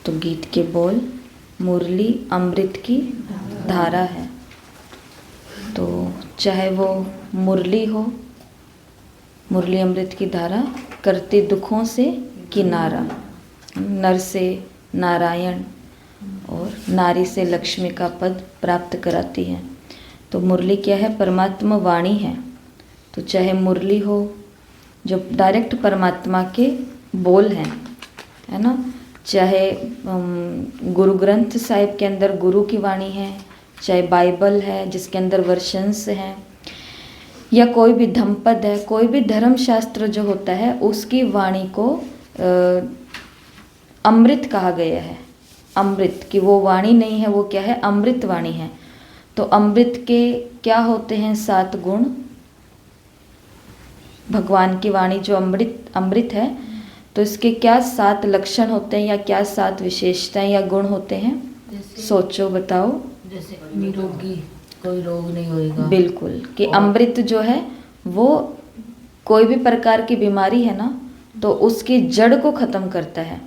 तो गीत के बोल, मुरली अमृत की धारा है। तो चाहे वो मुरली हो, मुरली अमृत की धारा करती दुखों से किनारा, नर से नारायण और नारी से लक्ष्मी का पद प्राप्त कराती है। तो मुरली क्या है? परमात्मा वाणी है। तो चाहे मुरली हो जो डायरेक्ट परमात्मा के बोल हैं, है ना, चाहे गुरु ग्रंथ साहिब के अंदर गुरु की वाणी है, चाहे बाइबल है जिसके अंदर वर्शंस हैं, या कोई भी धम्पद है, कोई भी धर्म शास्त्र जो होता है उसकी वाणी को अमृत कहा गया है। अमृत की वो वाणी नहीं है, वो क्या है? अमृत वाणी है। तो अमृत के क्या होते हैं? 7 गुण। भगवान की वाणी जो अमृत है, तो इसके क्या 7 लक्षण होते हैं या क्या 7 विशेषताएं या गुण होते हैं? सोचो, बताओ। जैसे निरोगी, कोई रोग नहीं होएगा। बिल्कुल, कि अमृत जो है वो कोई भी प्रकार की बीमारी है ना, तो उसकी जड़ को खत्म करता है,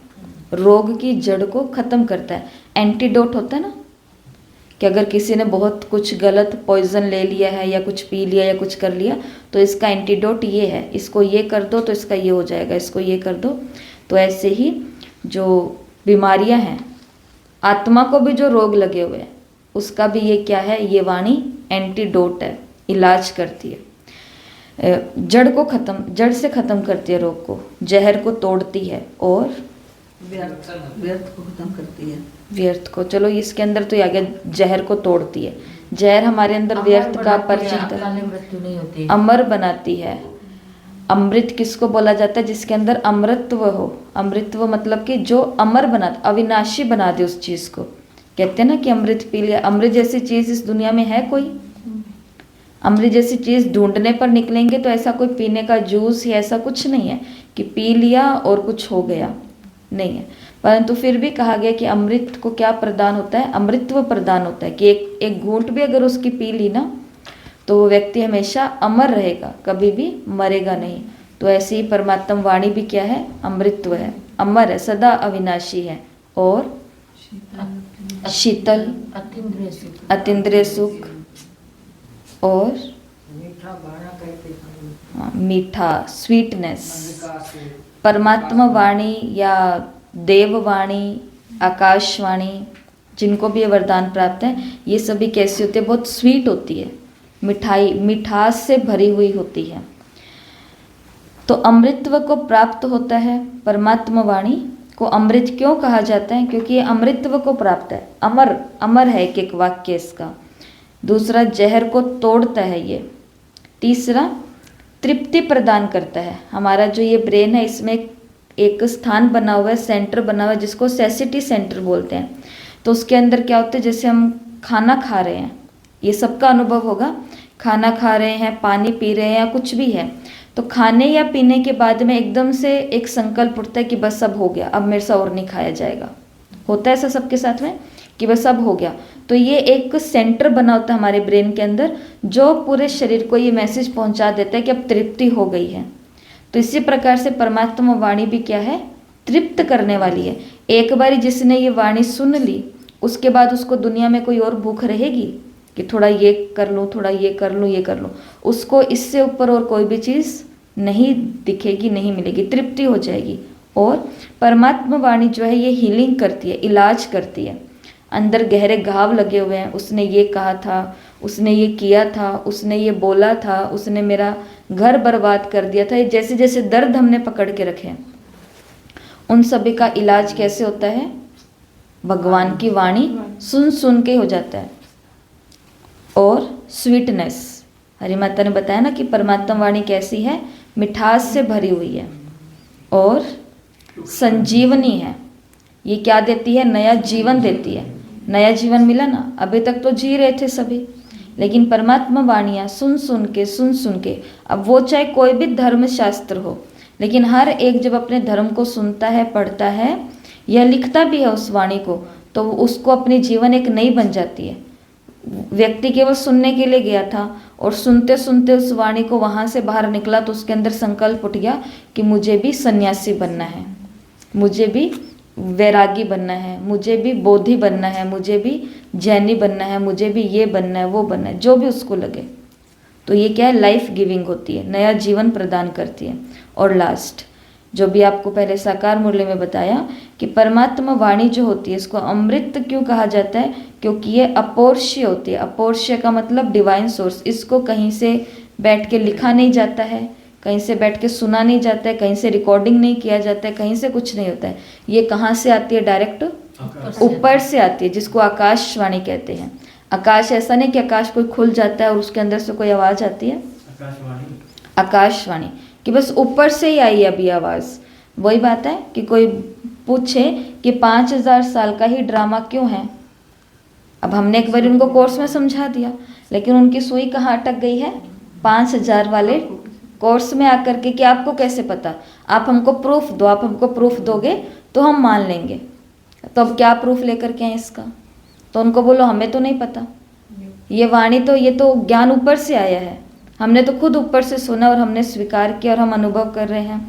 रोग की जड़ को खत्म करता है। एंटीडोट होता है ना, कि अगर किसी ने बहुत कुछ गलत पॉइजन ले लिया है या कुछ पी लिया या कुछ कर लिया, तो इसका एंटीडोट ये है, इसको ये कर दो तो इसका ये हो जाएगा, इसको ये कर दो। तो ऐसे ही जो बीमारियां हैं, आत्मा को भी जो रोग लगे हुए हैं उसका भी ये क्या है? ये वाणी एंटीडोट है, इलाज करती है, जड़ से खत्म करती है रोग को, जहर को तोड़ती है और व्यर्थ को खत्म करती है। व्यर्थ को, चलो इसके अंदर तो आ गया, जहर को तोड़ती है। जहर हमारे अंदर व्यर्थ का परिचित, मृत्यु नहीं होती, अमर बनाती है। अमृत किसको बोला जाता है? जिसके अंदर अमृतत्व हो। अमृतत्व मतलब कि जो अमर बना, अविनाशी बना दे उस चीज को। कहते हैं ना कि अमृत पी लिया। अमृत जैसी चीज इस दुनिया में है कोई? अमृत जैसी चीज ढूंढने पर निकलेंगे तो ऐसा कोई पीने का जूस या ऐसा कुछ नहीं है कि पी लिया और कुछ हो गया, नहीं है। परंतु फिर भी कहा गया कि अमृत को क्या प्रदान होता है? अमृतत्व प्रदान होता है कि एक घूंट भी अगर उसकी पी ली ना, तो वो व्यक्ति हमेशा अमर रहेगा, कभी भी मरेगा नहीं। तो ऐसी ही परमात्मा वाणी भी क्या है? अमृतत्व है, अमर है, सदा अविनाशी है और शीतल, अतीन्द्रिय सुख और मीठा, स्वीटनेस। परमात्मा वाणी या देववाणी, आकाशवाणी, जिनको भी ये वरदान प्राप्त है, ये सभी कैसी होती है? बहुत स्वीट होती है, मिठास से भरी हुई होती है। तो अमृतत्व को प्राप्त होता है परमात्मा वाणी को। अमृत क्यों कहा जाता है? क्योंकि ये अमृतत्व को प्राप्त है, अमर है एक वाक्य इसका। दूसरा, जहर को तोड़ता है ये। तीसरा, तृप्ति प्रदान करता है। हमारा जो ये ब्रेन है, इसमें एक स्थान बना हुआ है, सेंटर बना हुआ है, जिसको सैसिटी सेंटर बोलते हैं। तो उसके अंदर क्या होता है? जैसे हम खाना खा रहे हैं, ये सबका अनुभव होगा, खाना खा रहे हैं, पानी पी रहे हैं या कुछ भी है, तो खाने या पीने के बाद में एकदम से एक संकल्प उठता है कि बस अब हो गया, अब मेरे से और नहीं खाया जाएगा। होता है ऐसा सबके साथ में कि बस अब हो गया। तो ये एक सेंटर बना होता है हमारे ब्रेन के अंदर, जो पूरे शरीर को ये मैसेज पहुंचा देता है कि अब तृप्ति हो गई है। तो इसी प्रकार से परमात्मा वाणी भी क्या है? तृप्त करने वाली है। एक बारी जिसने ये वाणी सुन ली, उसके बाद उसको दुनिया में कोई और भूख रहेगी कि थोड़ा ये कर लूँ, थोड़ा ये कर लूँ, ये कर लूँ। उसको इससे ऊपर और कोई भी चीज़ नहीं दिखेगी, नहीं मिलेगी, तृप्ति हो जाएगी। और परमात्मा वाणी जो है ये हीलिंग करती है, इलाज करती है। अंदर गहरे घाव लगे हुए हैं, उसने ये कहा था, उसने ये किया था, उसने ये बोला था, उसने मेरा घर बर्बाद कर दिया था, जैसे जैसे दर्द हमने पकड़ के रखे हैं, उन सभी का इलाज कैसे होता है? भगवान की वाणी सुन सुन के हो जाता है। और स्वीटनेस, हरि माता ने बताया ना कि परमात्मा वाणी कैसी है? मिठास से भरी हुई है और संजीवनी है। ये क्या देती है? नया जीवन देती है। नया जीवन मिला ना, अभी तक तो जी रहे थे सभी, लेकिन परमात्मा वाणियाँ सुन सुन के, अब वो चाहे कोई भी धर्म शास्त्र हो, लेकिन हर एक जब अपने धर्म को सुनता है, पढ़ता है या लिखता भी है उस वाणी को, तो उसको अपनी जीवन एक नई बन जाती है। व्यक्ति केवल सुनने के लिए गया था और सुनते सुनते उस वाणी को वहाँ से बाहर निकला, तो उसके अंदर संकल्प उठ गया कि मुझे भी सन्यासी बनना है, मुझे भी वैरागी बनना है, मुझे भी बोधि बनना है, मुझे भी जैनी बनना है, मुझे भी ये बनना है, वो बनना है, जो भी उसको लगे। तो ये क्या है, लाइफ गिविंग होती है, नया जीवन प्रदान करती है। और लास्ट, जो भी आपको पहले साकार मुरली में बताया कि परमात्मा वाणी जो होती है, इसको अमृत क्यों कहा जाता है, क्योंकि ये अपोर्ष्य होती है। अपोर्ष्य का मतलब डिवाइन सोर्स। इसको कहीं से बैठ के लिखा नहीं जाता है, कहीं से बैठ के सुना नहीं जाता है, कहीं से रिकॉर्डिंग नहीं किया जाता है, कहीं से कुछ नहीं होता है। ये कहाँ से आती है, डायरेक्ट ऊपर से आती है, जिसको आकाशवाणी कहते हैं। आकाश ऐसा नहीं कि आकाश कोई खुल जाता है और उसके अंदर से कोई आवाज आती है, आकाशवाणी कि बस ऊपर से ही आई अभी आवाज। वही बात है कि कोई पूछे कि 5000 साल का ही ड्रामा क्यों है। अब हमने एक बार उनको कोर्स में समझा दिया, लेकिन उनकी सुई कहाँ अटक गई है, 5000 वाले कोर्स में आकर के कि आपको कैसे पता, आप हमको प्रूफ दो, आप हमको प्रूफ दोगे तो हम मान लेंगे। तो अब क्या प्रूफ लेकर के आए इसका, तो उनको बोलो हमें तो नहीं पता, ये वाणी तो, ये तो ज्ञान ऊपर से आया है, हमने तो खुद ऊपर से सुना और हमने स्वीकार किया और हम अनुभव कर रहे हैं,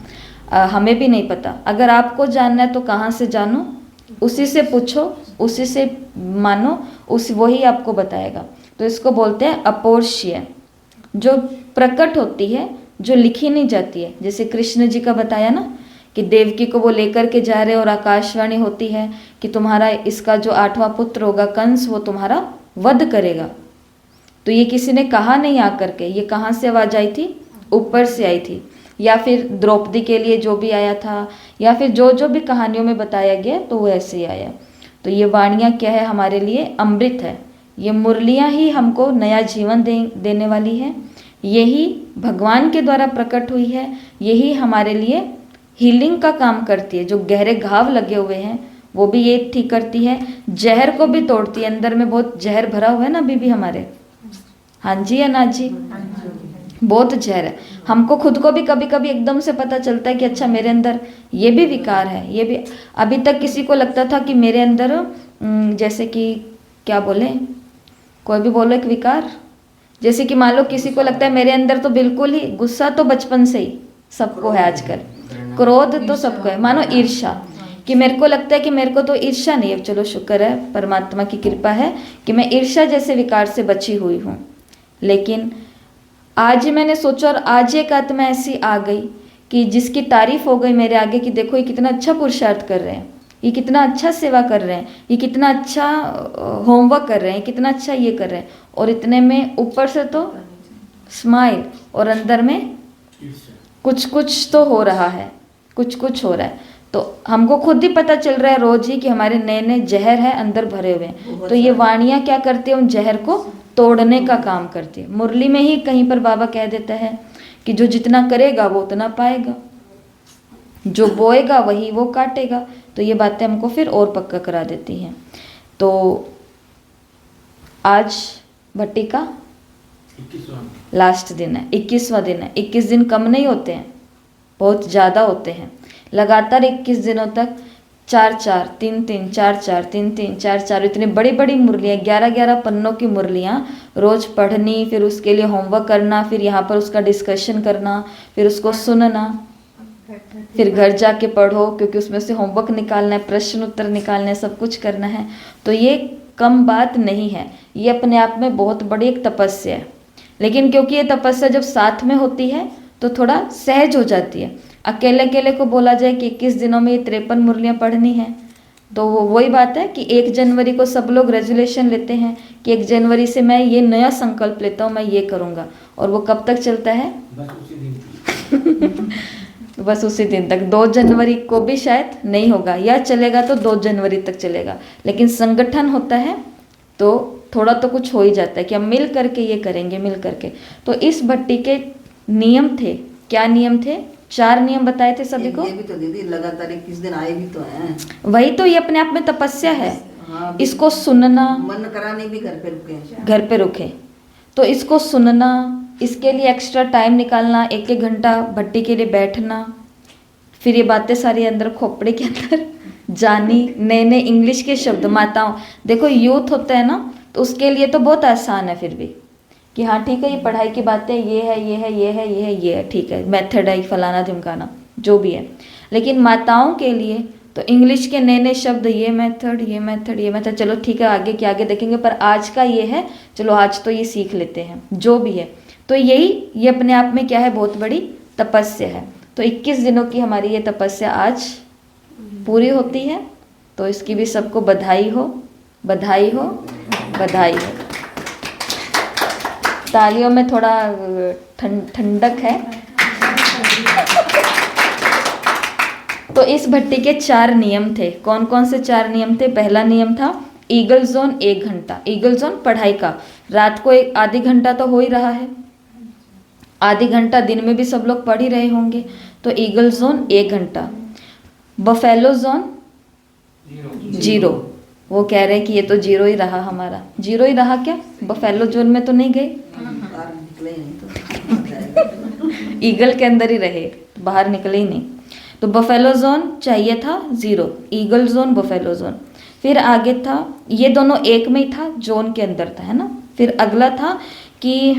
हमें भी नहीं पता। अगर आपको जानना है तो कहाँ से जानो, उसी से पूछो, उसी से मानो, वही आपको बताएगा। तो इसको बोलते हैं अपोर्ष्य, जो प्रकट होती है, जो लिखी नहीं जाती है। जैसे कृष्ण जी का बताया ना कि देवकी को वो लेकर के जा रहे और आकाशवाणी होती है कि तुम्हारा इसका जो 8वां पुत्र होगा कंस, वो तुम्हारा वध करेगा। तो ये किसी ने कहा नहीं आकर के, ये कहाँ से आवाज आई थी, ऊपर से आई थी। या फिर द्रौपदी के लिए जो भी आया था, या फिर जो जो भी कहानियों में बताया गया, तो वो ऐसे ही आया। तो ये वाणियाँ क्या है, हमारे लिए अमृत है। ये मुरलियाँ ही हमको नया जीवन देने वाली है। यही भगवान के द्वारा प्रकट हुई है, यही हमारे लिए हीलिंग का काम करती है। जो गहरे घाव लगे हुए हैं वो भी ये ठीक करती है, जहर को भी तोड़ती है। अंदर में बहुत जहर भरा हुआ है ना अभी भी हमारे, हाँ जी या ना जी, बहुत जहर है। हमको खुद को भी कभी कभी एकदम से पता चलता है कि अच्छा मेरे अंदर ये भी विकार है, ये भी। अभी तक किसी को लगता था कि मेरे अंदर जैसे कि क्या बोले, कोई भी बोलो एक विकार, जैसे कि मान लो किसी को लगता है मेरे अंदर तो बिल्कुल ही गुस्सा तो बचपन से ही सबको है आजकल, क्रोध तो सबको है, मानो ईर्ष्या, कि मेरे को लगता है कि मेरे को तो ईर्ष्या नहीं है। चलो शुक्र है, परमात्मा की कृपा है कि मैं ईर्ष्या जैसे विकार से बची हुई हूँ। लेकिन आज ही मैंने सोचा और आज एक आत्मा ऐसी आ गई कि जिसकी तारीफ हो गई मेरे आगे कि देखो ये कितना अच्छा पुरुषार्थ कर रहे हैं, ये कितना अच्छा सेवा कर रहे हैं, ये कितना अच्छा होमवर्क कर रहे हैं, कितना अच्छा ये कर रहे हैं। और इतने में ऊपर से तो स्माइल और अंदर में कुछ कुछ तो हो रहा है, कुछ कुछ हो रहा है। तो हमको खुद ही पता चल रहा है रोज ही कि हमारे नए नए जहर है अंदर भरे हुए हैं। तो ये वाणियाँ क्या करती है, उन जहर को तोड़ने का काम करती है। मुरली में ही कहीं पर बाबा कह देता है कि जो जितना करेगा वो उतना पाएगा, जो बोएगा वही वो काटेगा। तो ये बातें हमको फिर और पक्का करा देती हैं। तो आज भट्टी का लास्ट दिन है, 21वां दिन है। 21 दिन कम नहीं होते हैं, बहुत ज़्यादा होते हैं। लगातार 21 दिनों तक 4-4, 3-3, 4-4, 3-3, 4-4 इतनी बड़ी बड़ी मुरलियाँ, 11-11 पन्नों की मुरलियाँ रोज पढ़नी, फिर उसके लिए होमवर्क करना, फिर यहाँ पर उसका डिस्कशन करना, फिर उसको सुनना, फिर घर जाके पढ़ो क्योंकि उसमें से होमवर्क निकालना है, प्रश्न उत्तर निकालना है, सब कुछ करना है। तो ये कम बात नहीं है, ये अपने आप में बहुत बड़ी एक तपस्या है। लेकिन क्योंकि ये तपस्या जब साथ में होती है तो थोड़ा सहज हो जाती है। अकेले अकेले को बोला जाए कि 21 दिनों में ये 53 मुरलियाँ पढ़नी है, तो वही बात है कि 1 जनवरी को सब लोग रेजोल्यूशन लेते हैं कि 1 जनवरी से मैं ये नया संकल्प लेता हूँ, मैं ये करूँगा। और वो कब तक चलता है, बस उसी दिन तक। 2 जनवरी को भी शायद नहीं होगा, या चलेगा तो 2 जनवरी तक चलेगा। लेकिन संगठन होता है तो थोड़ा तो कुछ हो ही जाता है कि हम मिल करके ये करेंगे, मिल करके। तो इस भट्टी के नियम थे, क्या नियम थे, 4 नियम बताए थे सभी को। ये भी तो दीदी लगातार 21 दिन आए भी तो हैं। वही तो, ये अपने आप में तपस्या है। हाँ, इसको सुनना, मन कराने भी घर पे रुके, घर पे रुके, तो इसको सुनना, इसके लिए एक्स्ट्रा टाइम निकालना, 1-1 घंटा भट्टी के लिए बैठना, फिर ये बातें सारी अंदर खोपड़े के अंदर जानी, नए नए इंग्लिश के शब्द। माताओं देखो, यूथ होता है ना, तो उसके लिए तो बहुत आसान है फिर भी कि हाँ ठीक है, ये पढ़ाई की बातें, ये है, ये है, ये है, ठीक है, मेथड है, फलाना ढिमकाना जो भी है। लेकिन माताओं के लिए तो इंग्लिश के नए नए शब्द, ये मेथड, ये मेथड, ये मेथड, चलो ठीक है आगे के आगे देखेंगे, पर आज का ये है, चलो आज तो ये सीख लेते हैं जो भी है। तो ये अपने आप में क्या है, बहुत बड़ी तपस्या है। तो 21 दिनों की हमारी ये तपस्या आज पूरी होती है, तो इसकी भी सबको बधाई हो, बधाई हो, बधाई हो। तालियों में थोड़ा ठंडक है। तो इस भट्टी के 4 नियम थे। कौन कौन से 4 नियम थे? पहला नियम था ईगल जोन 1 घंटा। ईगल जोन पढ़ाई का, रात को एक आधी घंटा तो हो ही रहा है, आधी घंटा दिन में भी सब लोग पढ़ ही रहे होंगे, तो ईगल जोन 1 घंटा। Buffalo zone 0। वो कह रहे हैं कि ये तो 0 ही रहा हमारा। 0 ही रहा क्या? बफेलो जोन में तो नहीं गए, बाहर निकले ही नहीं तो ईगल के अंदर ही रहे, बाहर निकले ही नहीं। तो बफेलो जोन चाहिए था 0, ईगल जोन, बफेलो जोन। फिर आगे था, ये दोनों एक में ही था, जोन के अंदर था, है ना। फिर अगला था कि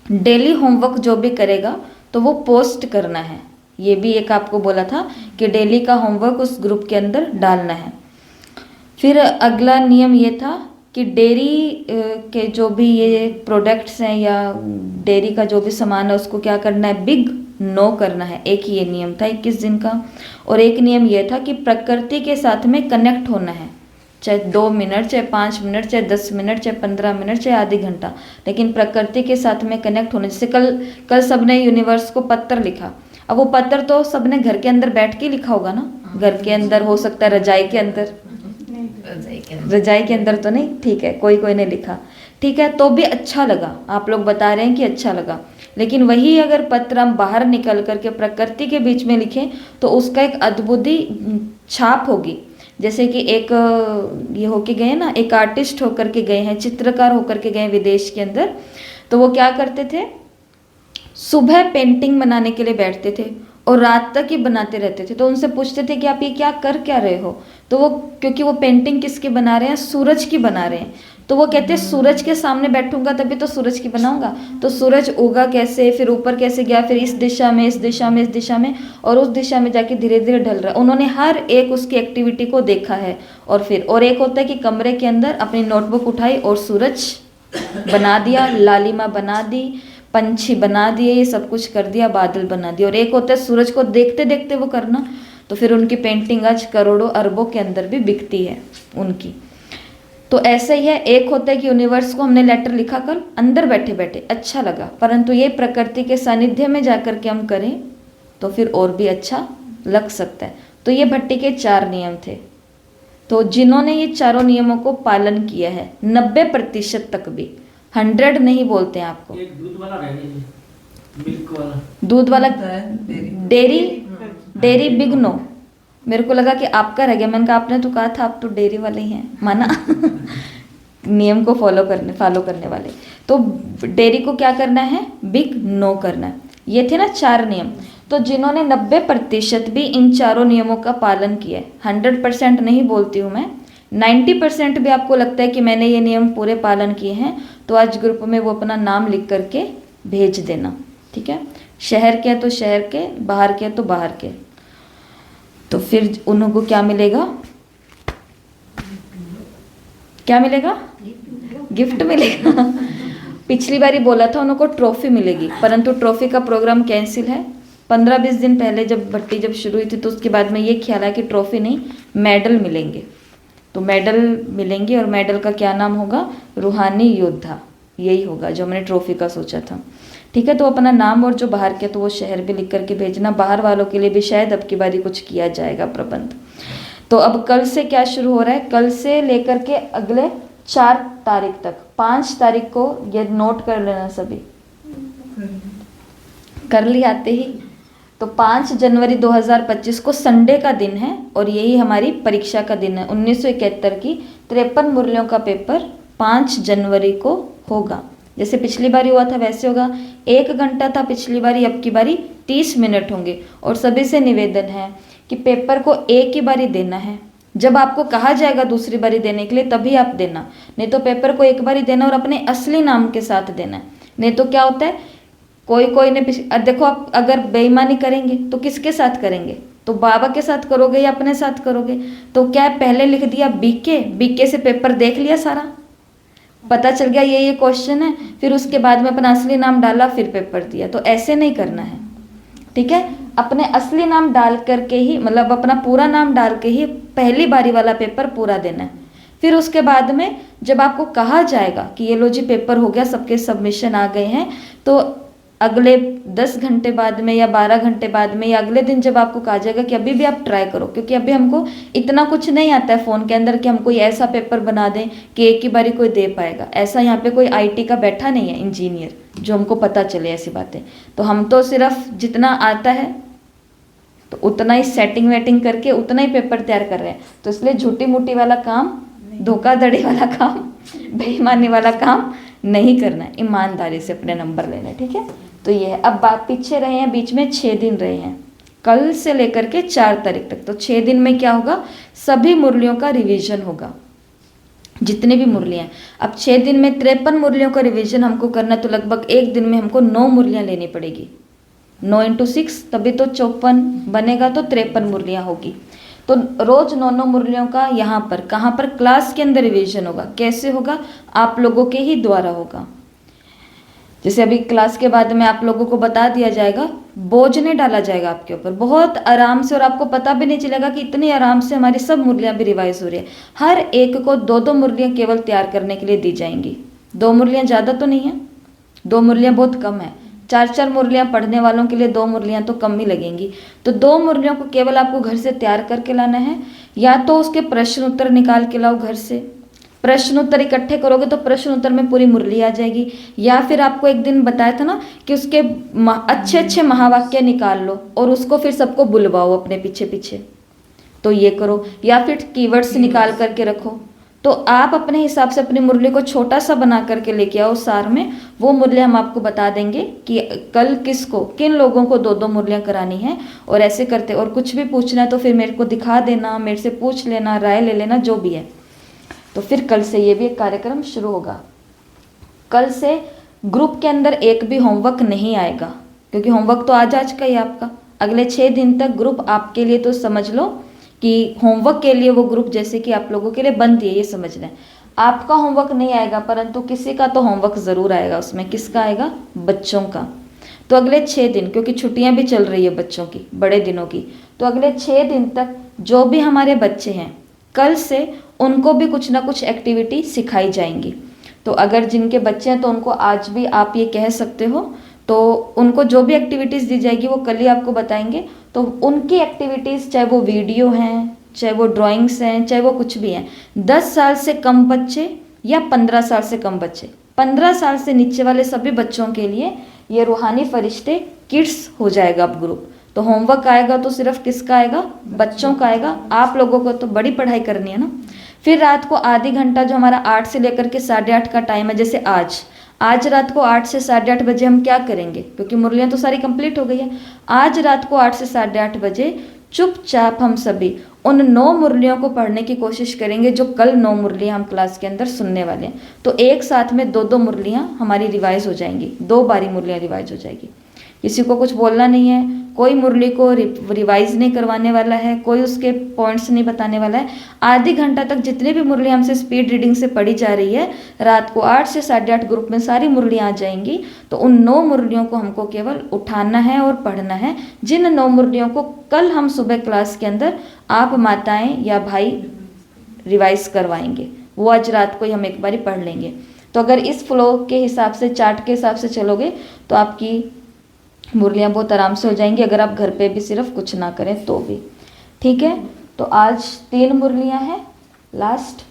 डेली होमवर्क जो भी करेगा तो वो पोस्ट करना है। ये भी एक आपको बोला था कि डेली का होमवर्क उस ग्रुप के अंदर डालना है। फिर अगला नियम ये था कि डेयरी के जो भी ये प्रोडक्ट्स हैं या डेयरी का जो भी सामान है उसको क्या करना है, बिग नो करना है। एक ये नियम था 21 दिन का। और एक नियम ये था कि प्रकृति के साथ में कनेक्ट होना है, चाहे 2 मिनट, चाहे 5 मिनट, चाहे 10 मिनट, चाहे 15 मिनट, चाहे आधी घंटा, लेकिन प्रकृति के साथ में कनेक्ट होना। जैसे कल सबने यूनिवर्स को पत्र लिखा, अब वो पत्र तो सबने घर के अंदर बैठ के लिखा होगा ना, घर के अंदर हो सकता है, रजाई के अंदर, रजाई के अंदर तो नहीं, ठीक है, कोई कोई ने लिखा, ठीक है, तो भी अच्छा लगा, आप लोग बता रहे हैं कि अच्छा लगा। लेकिन वही अगर पत्र हम बाहर निकल करके प्रकृति के बीच में लिखें तो उसका एक अद्भुत ही छाप होगी। जैसे कि एक ये होके गए ना, एक आर्टिस्ट होकर के गए हैं, चित्रकार होकर के गए विदेश के अंदर, तो वो क्या करते थे, सुबह पेंटिंग बनाने के लिए बैठते थे और रात तक ही बनाते रहते थे। तो उनसे पूछते थे कि आप ये कर क्या रहे हो, तो वो, क्योंकि वो पेंटिंग किसकी बना रहे हैं, सूरज की बना रहे हैं, तो वो कहते हैं सूरज के सामने बैठूंगा तभी तो सूरज की बनाऊंगा। तो सूरज उगा कैसे, फिर ऊपर कैसे गया, फिर इस दिशा में, इस दिशा में, इस दिशा में, और उस दिशा में जाके धीरे धीरे ढल रहा है। उन्होंने हर एक उसकी एक्टिविटी को देखा है। और फिर और एक होता है कि कमरे के अंदर अपनी नोटबुक उठाई और सूरज बना दिया, लालिमा बना दी, पंछी बना दिए, ये सब कुछ कर दिया, बादल बना दिए। और एक होता है सूरज को देखते देखते वो करना, तो फिर उनकी पेंटिंग आज करोड़ों अरबों के अंदर भी बिकती है उनकी। तो ऐसा ही है, एक होता है कि यूनिवर्स को हमने लेटर लिखा कर अंदर बैठे बैठे अच्छा लगा, परंतु ये प्रकृति के सानिध्य में जाकर के हम करें तो फिर और भी अच्छा लग सकता है। तो ये भट्टी के 4 नियम थे। तो जिन्होंने ये चारों नियमों को पालन किया है 90% तक भी, 100 नहीं बोलते हैं आपको। एक दूध वाला रह गया, मिल्क वाला, दूध वाला डेयरी बिग नो, मेरे को लगा कि आपका रह गया। मैंने कहा आपने तो कहा था आप तो डेयरी वाले ही हैं, माना नियम को फॉलो करने वाले। तो डेयरी को क्या करना है, बिग नो करना है। ये थे ना 4 नियम। तो जिन्होंने 90% भी इन चारों नियमों का पालन किया है, 100% नहीं बोलती हूँ मैं, 90% भी आपको लगता है कि मैंने ये नियम पूरे पालन किए हैं, तो आज ग्रुप में वो अपना नाम लिख करके भेज देना, ठीक है। शहर के तो शहर के, बाहर के तो बाहर के। तो फिर उनको क्या मिलेगा, क्या मिलेगा, गिफ्ट मिलेगा। पिछली बार ही बोला था उनको ट्रॉफी मिलेगी, परंतु ट्रॉफी का प्रोग्राम कैंसिल है। 15-20 दिन पहले जब भट्टी जब शुरू हुई थी तो उसके बाद में ये ख्याल है कि ट्रॉफी नहीं, मेडल मिलेंगे। तो मेडल मिलेंगे और मेडल का क्या नाम होगा, रूहानी योद्धा, यही होगा जो मैंने ट्रॉफी का सोचा था, ठीक है। तो अपना नाम और जो बाहर के तो वो शहर भी लिख करके भेजना। बाहर वालों के लिए भी शायद अब की बारी कुछ किया जाएगा प्रबंध। तो अब कल से क्या शुरू हो रहा है, कल से लेकर के अगले 4 तारीख तक, 5 तारीख को ये नोट कर लेना सभी, कर ली आते ही। तो 5 जनवरी 2025 को संडे का दिन है और यही हमारी परीक्षा का दिन है। 1971 की 53 मूल्यों का पेपर 5 जनवरी को होगा। जैसे पिछली बारी हुआ था वैसे होगा। 1 घंटा था पिछली बारी, अब की बारी 30 मिनट होंगे। और सभी से निवेदन है कि पेपर को एक ही बारी देना है। जब आपको कहा जाएगा दूसरी बारी देने के लिए तभी आप देना, नहीं तो पेपर को एक बारी देना और अपने असली नाम के साथ देना। नहीं तो क्या होता है, कोई ने देखो, आप अगर बेईमानी करेंगे तो किसके साथ करेंगे, तो बाबा के साथ करोगे या अपने साथ करोगे? तो क्या है, पहले लिख दिया बीके से पेपर देख लिया सारा, पता चल गया ये क्वेश्चन है, फिर उसके बाद में अपना असली नाम डाला, फिर पेपर दिया। तो ऐसे नहीं करना है, ठीक है। अपने असली नाम डाल करके ही, मतलब अपना पूरा नाम डाल के ही पहली बारी वाला पेपर पूरा देना है। फिर उसके बाद में जब आपको कहा जाएगा कि ये लो जी पेपर हो गया, सबके सबमिशन आ गए हैं, तो अगले 10 घंटे बाद में या 12 घंटे बाद में या अगले दिन जब आपको कहा जाएगा कि अभी भी आप ट्राई करो, क्योंकि अभी हमको इतना कुछ नहीं आता है फ़ोन के अंदर कि हम कोई ऐसा पेपर बना दें कि एक ही बारी कोई दे पाएगा। ऐसा यहाँ पे कोई आईटी का बैठा नहीं है इंजीनियर जो हमको पता चले ऐसी बातें। तो हम तो सिर्फ जितना आता है तो उतना ही सेटिंग वेटिंग करके उतना ही पेपर तैयार कर रहे हैं। तो इसलिए झूठी मूठी वाला काम, धोखाधड़ी वाला काम, बेईमानी वाला काम नहीं करना है, ईमानदारी से अपने नंबर लेने, ठीक है। तो ये है। अब बात पीछे रहे हैं, बीच में 6 दिन रहे हैं, कल से लेकर के 4 तारीख तक। तो 6 दिन में क्या होगा, सभी मुरलियों का रिवीजन होगा, जितने भी मुरलियाँ। अब 6 दिन में 53 मुरलियों का रिवीजन हमको करना है, तो लगभग एक दिन में हमको 9 मुरलियाँ लेनी पड़ेगी। 9 × 6 तभी तो 54 बनेगा, तो 53 मुरलियाँ होगी। तो रोज 9 मुरलियों का यहाँ पर, कहाँ पर, क्लास के अंदर रिवीजन होगा। कैसे होगा, आप लोगों के ही द्वारा होगा। जैसे अभी क्लास के बाद में आप लोगों को बता दिया जाएगा, बोझ नहीं डाला जाएगा आपके ऊपर, बहुत आराम से, और आपको पता भी नहीं चलेगा कि इतनी आराम से हमारी सब मुरलियाँ भी रिवाइज हो रही है। हर एक को 2-2 मुरलियाँ केवल तैयार करने के लिए दी जाएंगी। 2 मुरलियाँ ज़्यादा तो नहीं है, 2 मुरलियाँ बहुत कम है। 4-4 मुरलियाँ पढ़ने वालों के लिए 2 मुरलियाँ तो कम ही लगेंगी। तो 2 मुरलियों को केवल आपको घर से तैयार करके लाना है, या तो उसके प्रश्न उत्तर निकाल के लाओ घर से। प्रश्न उत्तर इकट्ठे करोगे तो प्रश्न उत्तर में पूरी मुरली आ जाएगी। या फिर आपको एक दिन बताया था ना कि उसके अच्छे अच्छे महावाक्य निकाल लो और उसको फिर सबको बुलवाओ अपने पीछे पीछे, तो ये करो। या फिर कीवर्ड्स निकाल करके रखो। तो आप अपने हिसाब से अपनी मुरली को छोटा सा बना करके लेके आओ सार में। वो मुरलियाँ हम आपको बता देंगे कि कल किसको, किन लोगों को 2-2 मुरलियाँ करानी है, और ऐसे करते। और कुछ भी पूछना है तो फिर मेरे को दिखा देना, मेरे से पूछ लेना, राय ले लेना, जो भी है। तो फिर कल से ये भी एक कार्यक्रम शुरू होगा। कल से ग्रुप के अंदर एक भी होमवर्क नहीं आएगा, क्योंकि होमवर्क तो आज का ही आपका। अगले 6 दिन तक ग्रुप आपके लिए, तो समझ लो कि होमवर्क के लिए वो ग्रुप जैसे कि आप लोगों के लिए बंद है, ये समझ लें। आपका होमवर्क नहीं आएगा, परंतु किसी का तो होमवर्क ज़रूर आएगा। उसमें किसका आएगा, बच्चों का। तो अगले 6 दिन, क्योंकि छुट्टियां भी चल रही है बच्चों की, बड़े दिनों की, तो अगले 6 दिन तक जो भी हमारे बच्चे हैं, कल से उनको भी कुछ ना कुछ एक्टिविटी सिखाई जाएंगी। तो अगर जिनके बच्चे हैं तो उनको आज भी आप ये कह सकते हो, तो उनको जो भी एक्टिविटीज़ दी जाएगी वो कल ही आपको बताएंगे। तो उनकी एक्टिविटीज़, चाहे वो वीडियो हैं, चाहे वो ड्राइंग्स हैं, चाहे वो कुछ भी हैं, 10 साल से कम बच्चे या 15 साल से कम बच्चे, 15 साल से नीचे वाले सभी बच्चों के लिए ये रूहानी फरिश्ते किड्स हो जाएगा अब ग्रुप। तो होमवर्क आएगा तो सिर्फ किसका आएगा, बच्चों का आएगा। आप लोगों को तो बड़ी पढ़ाई करनी है ना। फिर रात को आधी घंटा जो हमारा 8 से लेकर के 8:30 का टाइम है, जैसे आज रात को 8 से 8:30 बजे हम क्या करेंगे, क्योंकि मुरलियाँ तो सारी कंप्लीट हो गई है। आज रात को 8 से 8:30 बजे चुपचाप हम सभी उन 9 मुरलियों को पढ़ने की कोशिश करेंगे जो कल 9 मुरलियाँ हम क्लास के अंदर सुनने वाले हैं। तो एक साथ में 2-2 मुरलियाँ हमारी रिवाइज हो जाएंगी, 2 बारी मुरलियाँ रिवाइज हो जाएगी। किसी को कुछ बोलना नहीं है, कोई मुरली को रिवाइज नहीं करवाने वाला है, कोई उसके पॉइंट्स नहीं बताने वाला है। आधी घंटा तक जितने भी मुरली हमसे स्पीड रीडिंग से पढ़ी जा रही है, रात को 8 से 8:30 ग्रुप में सारी मुरलियाँ आ जाएंगी। तो उन 9 मुरलियों को हमको केवल उठाना है और पढ़ना है। जिन 9 मुरलियों को कल हम सुबह क्लास के अंदर आप माताएं या भाई रिवाइज करवाएंगे, वो आज रात को ही हम एक बारी पढ़ लेंगे। तो अगर इस फ्लो के हिसाब से, चार्ट के हिसाब से चलोगे तो आपकी मुरलियाँ बहुत आराम से हो जाएंगी, अगर आप घर पे भी सिर्फ कुछ ना करें तो भी, ठीक है। तो आज 3 मुरलियाँ हैं लास्ट।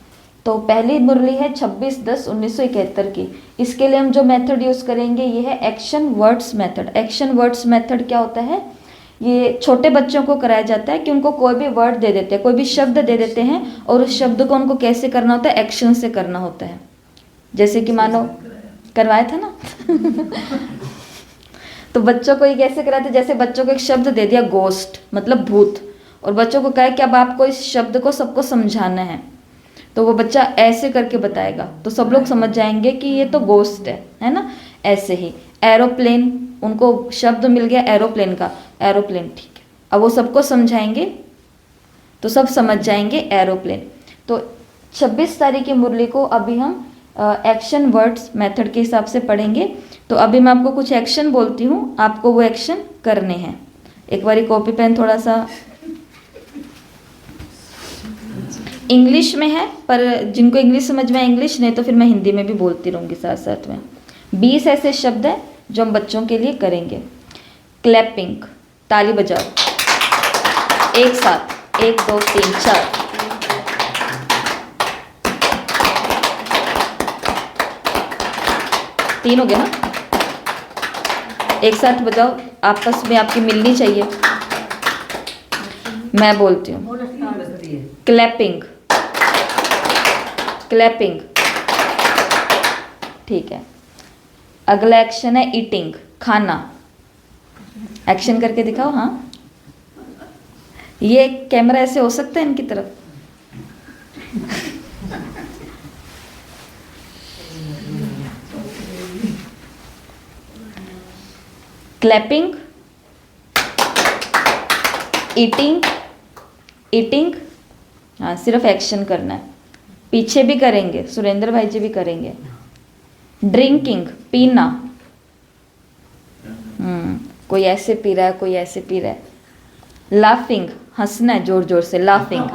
तो पहली मुरली है 26/10/1971 की। इसके लिए हम जो मेथड यूज़ करेंगे ये है action words method. Action words method क्या होता है, ये छोटे बच्चों को कराया जाता है कि उनको कोई भी वर्ड दे देते हैं, कोई भी शब्द दे देते हैं, और उस शब्द को उनको कैसे करना होता है, एक्शन से करना होता है। जैसे कि मानो करवाया था ना तो बच्चों को ये कैसे कराते, जैसे बच्चों को एक शब्द दे दिया गोस्ट, मतलब भूत, और बच्चों को कहा कि अब आपको इस शब्द को सबको समझाना है, तो वो बच्चा ऐसे करके बताएगा, तो सब लोग समझ जाएंगे कि ये तो गोस्ट है ना। ऐसे ही एरोप्लेन, उनको शब्द मिल गया एरोप्लेन का, एरोप्लेन, ठीक है, अब वो सबको समझाएंगे तो सब समझ जाएंगे एरोप्लेन। तो 26 तारीख की मुरली को अभी हम एक्शन वर्ड्स मेथड के हिसाब से पढ़ेंगे। तो अभी मैं आपको कुछ एक्शन बोलती हूँ, आपको वो एक्शन करने हैं। एक बारी कॉपी पेन थोड़ा सा, इंग्लिश में है पर जिनको इंग्लिश समझ में इंग्लिश, नहीं तो फिर मैं हिंदी में भी बोलती रहूँगी साथ साथ में। 20 ऐसे शब्द हैं जो हम बच्चों के लिए करेंगे। क्लैपिंग, ताली बजाओ एक साथ, 1 2 3 4। तीन हो गया ना, एक साथ बजाओ, आपस में आपकी मिलनी चाहिए। मैं बोलती हूँ क्लैपिंग, क्लैपिंग, ठीक है। अगला एक्शन है ईटिंग, खाना। एक्शन करके दिखाओ। हाँ, ये कैमरा ऐसे हो सकता है इनकी तरफ। क्लैपिंग, ईटिंग, ईटिंग, हाँ सिर्फ एक्शन करना है। पीछे भी करेंगे, सुरेंद्र भाई जी भी करेंगे। ड्रिंकिंग, पीना, कोई ऐसे पी रहा है, कोई ऐसे पी रहा है। लाफिंग, हंसना है जोर जोर से, लाफिंग,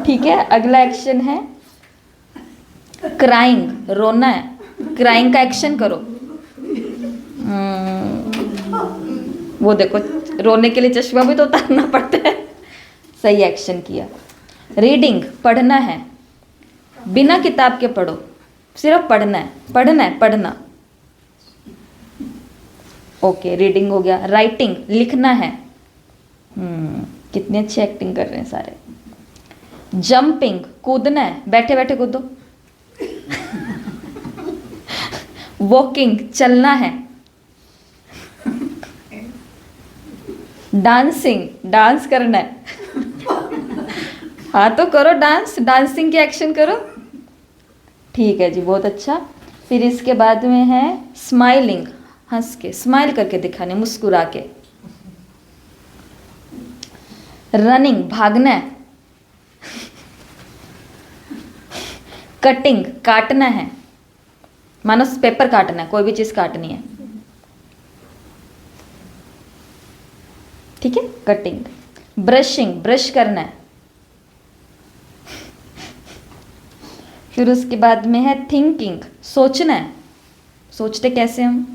ठीक है। अगला एक्शन है क्राइंग, रोना है। क्राइंग का एक्शन करो। वो देखो, रोने के लिए चश्मा भी तो उतारना पड़ता है। सही एक्शन किया। रीडिंग, पढ़ना है, बिना किताब के पढ़ो, सिर्फ पढ़ना है, पढ़ना है, पढ़ना। ओके, रीडिंग हो गया। राइटिंग, लिखना है। कितनी अच्छी एक्टिंग कर रहे हैं सारे। जंपिंग, कूदना है, बैठे बैठे कूदो। वॉकिंग, चलना है। डांसिंग, डांस करना है। हाँ तो करो डांस, डांसिंग के एक्शन करो। ठीक है जी, बहुत अच्छा। फिर इसके बाद में है स्माइलिंग, हंस के, स्माइल करके दिखाने, मुस्कुरा के। रनिंग, भागना है। कटिंग, काटना है, मानो पेपर काटना है, कोई भी चीज काटनी है, ठीक है। कटिंग। ब्रशिंग, ब्रश करना है। फिर उसके बाद में है थिंकिंग, सोचना है। सोचते कैसे हम?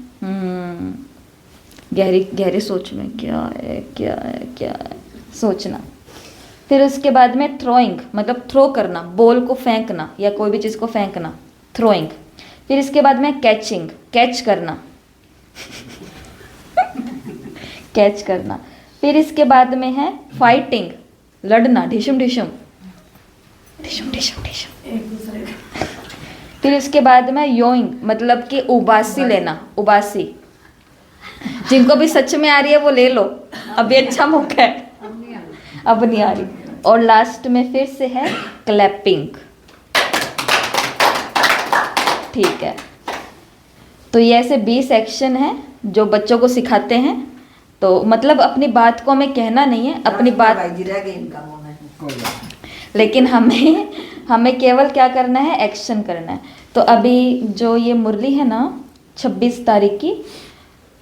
गहरी गहरी सोच में क्या है, क्या है, क्या है, सोचना। फिर उसके बाद में थ्रोइंग, मतलब थ्रो करना, बॉल को फेंकना या कोई भी चीज़ को फेंकना, थ्रोइंग। फिर इसके बाद में कैचिंग, कैच करना। कैच करना। फिर इसके बाद में है फाइटिंग, लड़ना, ढिशुम ढिशुम, ढिशुम ढिशुम ढिशुम। फिर इसके बाद में योइंग, मतलब कि उबासी लेना, उबासी। जिनको भी सच में आ रही है वो ले लो, अभी अच्छा मौका है, अब नहीं आ रही। और लास्ट में फिर से है क्लैपिंग, ठीक है। तो ये ऐसे 20 एक्शन हैं जो बच्चों को सिखाते हैं। तो मतलब अपनी बात को हमें कहना नहीं है, अपनी बात, लेकिन हमें केवल क्या करना है, एक्शन करना है। तो अभी जो ये मुरली है ना 26 तारीख की,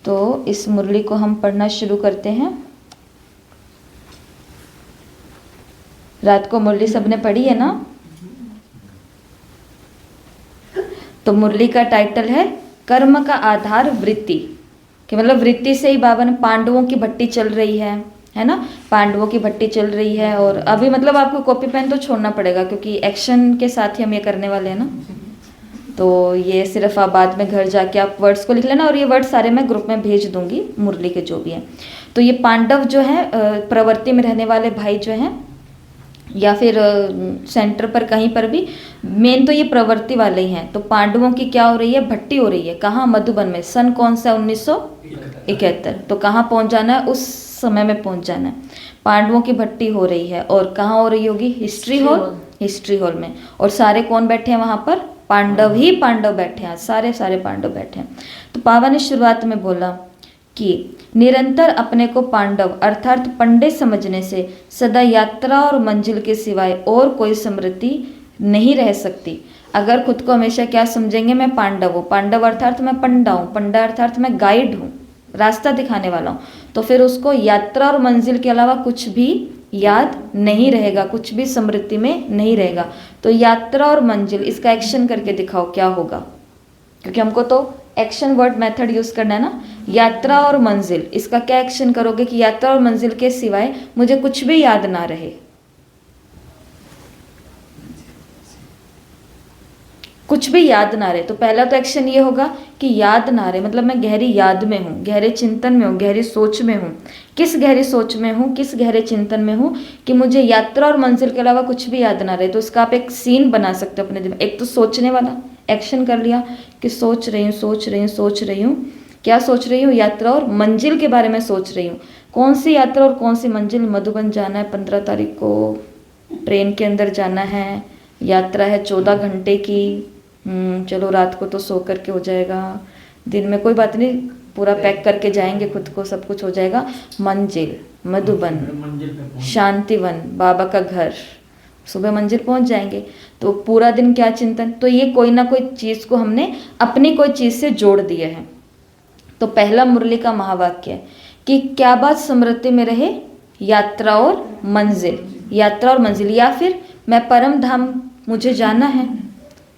तो इस मुरली को हम पढ़ना शुरू करते हैं। रात को मुरली सबने पढ़ी है ना? तो मुरली का टाइटल है कर्म का आधार वृत्ति, कि मतलब वृत्ति से ही बाबा ने, पांडवों की भट्टी चल रही है ना, पांडवों की भट्टी चल रही है। और अभी मतलब आपको कॉपी पेन तो छोड़ना पड़ेगा क्योंकि एक्शन के साथ ही हम ये करने वाले हैं ना। तो ये सिर्फ आप बाद में घर जाके आप वर्ड्स को लिख लेना, और ये वर्ड सारे मैं ग्रुप में भेज दूंगी, मुरली के जो भी हैं। तो ये पांडव जो है प्रवृत्ति में रहने वाले भाई जो हैं, या फिर सेंटर पर कहीं पर भी, मेन तो ये प्रवृत्ति वाले ही हैं। तो पांडवों की क्या हो रही है, भट्टी हो रही है। कहाँ? मधुबन में। सन कौन सा? 1971। तो कहाँ पहुँच जाना है? उस समय में पहुँच जाना है। पांडवों की भट्टी हो रही है, और कहाँ हो रही होगी? हिस्ट्री हॉल, हिस्ट्री हॉल में। और सारे कौन बैठे हैं वहाँ पर? पांडव ही पांडव बैठे हैं, सारे पांडव बैठे हैं। तो पावा ने शुरुआत में बोला कि निरंतर अपने को पांडव अर्थात पंडित समझने से सदा यात्रा और मंजिल के सिवाय और कोई स्मृति नहीं रह सकती। अगर खुद को हमेशा क्या समझेंगे, मैं पांडव हूँ, पांडव अर्थात मैं पंडा हूँ, पंडा अर्थात मैं गाइड हूँ, रास्ता दिखाने वाला हूँ, तो फिर उसको यात्रा और मंजिल के अलावा कुछ भी याद नहीं रहेगा, कुछ भी स्मृति में नहीं रहेगा। तो यात्रा और मंजिल, इसका एक्शन करके दिखाओ क्या होगा, क्योंकि हमको तो एक्शन वर्ड मेथड यूज करना है ना। यात्रा और मंजिल, इसका क्या एक्शन करोगे कि यात्रा और मंजिल के सिवाय मुझे कुछ भी याद ना रहे, कुछ भी याद ना रहे। तो पहला तो एक्शन ये होगा कि याद ना रहे, मतलब मैं गहरी याद में हूँ, गहरे चिंतन में हूँ, गहरी सोच में हूँ। किस गहरी सोच में हूँ, किस गहरे चिंतन में हूँ कि मुझे यात्रा और मंजिल के अलावा कुछ भी याद ना रहे। तो इसका आप एक सीन बना सकते हो अपने दिमाग। एक तो सोचने वाला एक्शन कर लिया कि सोच रही हूँ, सोच रही हूँ, सोच रही हूँ, क्या सोच रही हूँ, यात्रा और मंजिल के बारे में सोच रही हूँ। कौन सी यात्रा और कौन सी मंजिल, मधुबन जाना है 15 तारीख को, ट्रेन के अंदर जाना है, यात्रा है 14 घंटे की, चलो रात को तो सो करके हो जाएगा, दिन में कोई बात नहीं, पूरा पैक करके जाएंगे खुद को, सब कुछ हो जाएगा। मंजिल मधुबन, मंजिल पे पहुंच शांतिवन, बाबा का घर, सुबह मंजिल पहुंच जाएंगे। तो पूरा दिन क्या चिंतन, तो ये कोई ना कोई चीज़ को हमने अपनी कोई चीज़ से जोड़ दिया है। तो पहला मुरली का महावाक्य है कि क्या बात स्मृति में रहे, यात्रा और मंजिल, यात्रा और मंजिल, या फिर मैं परम धाम मुझे जाना है,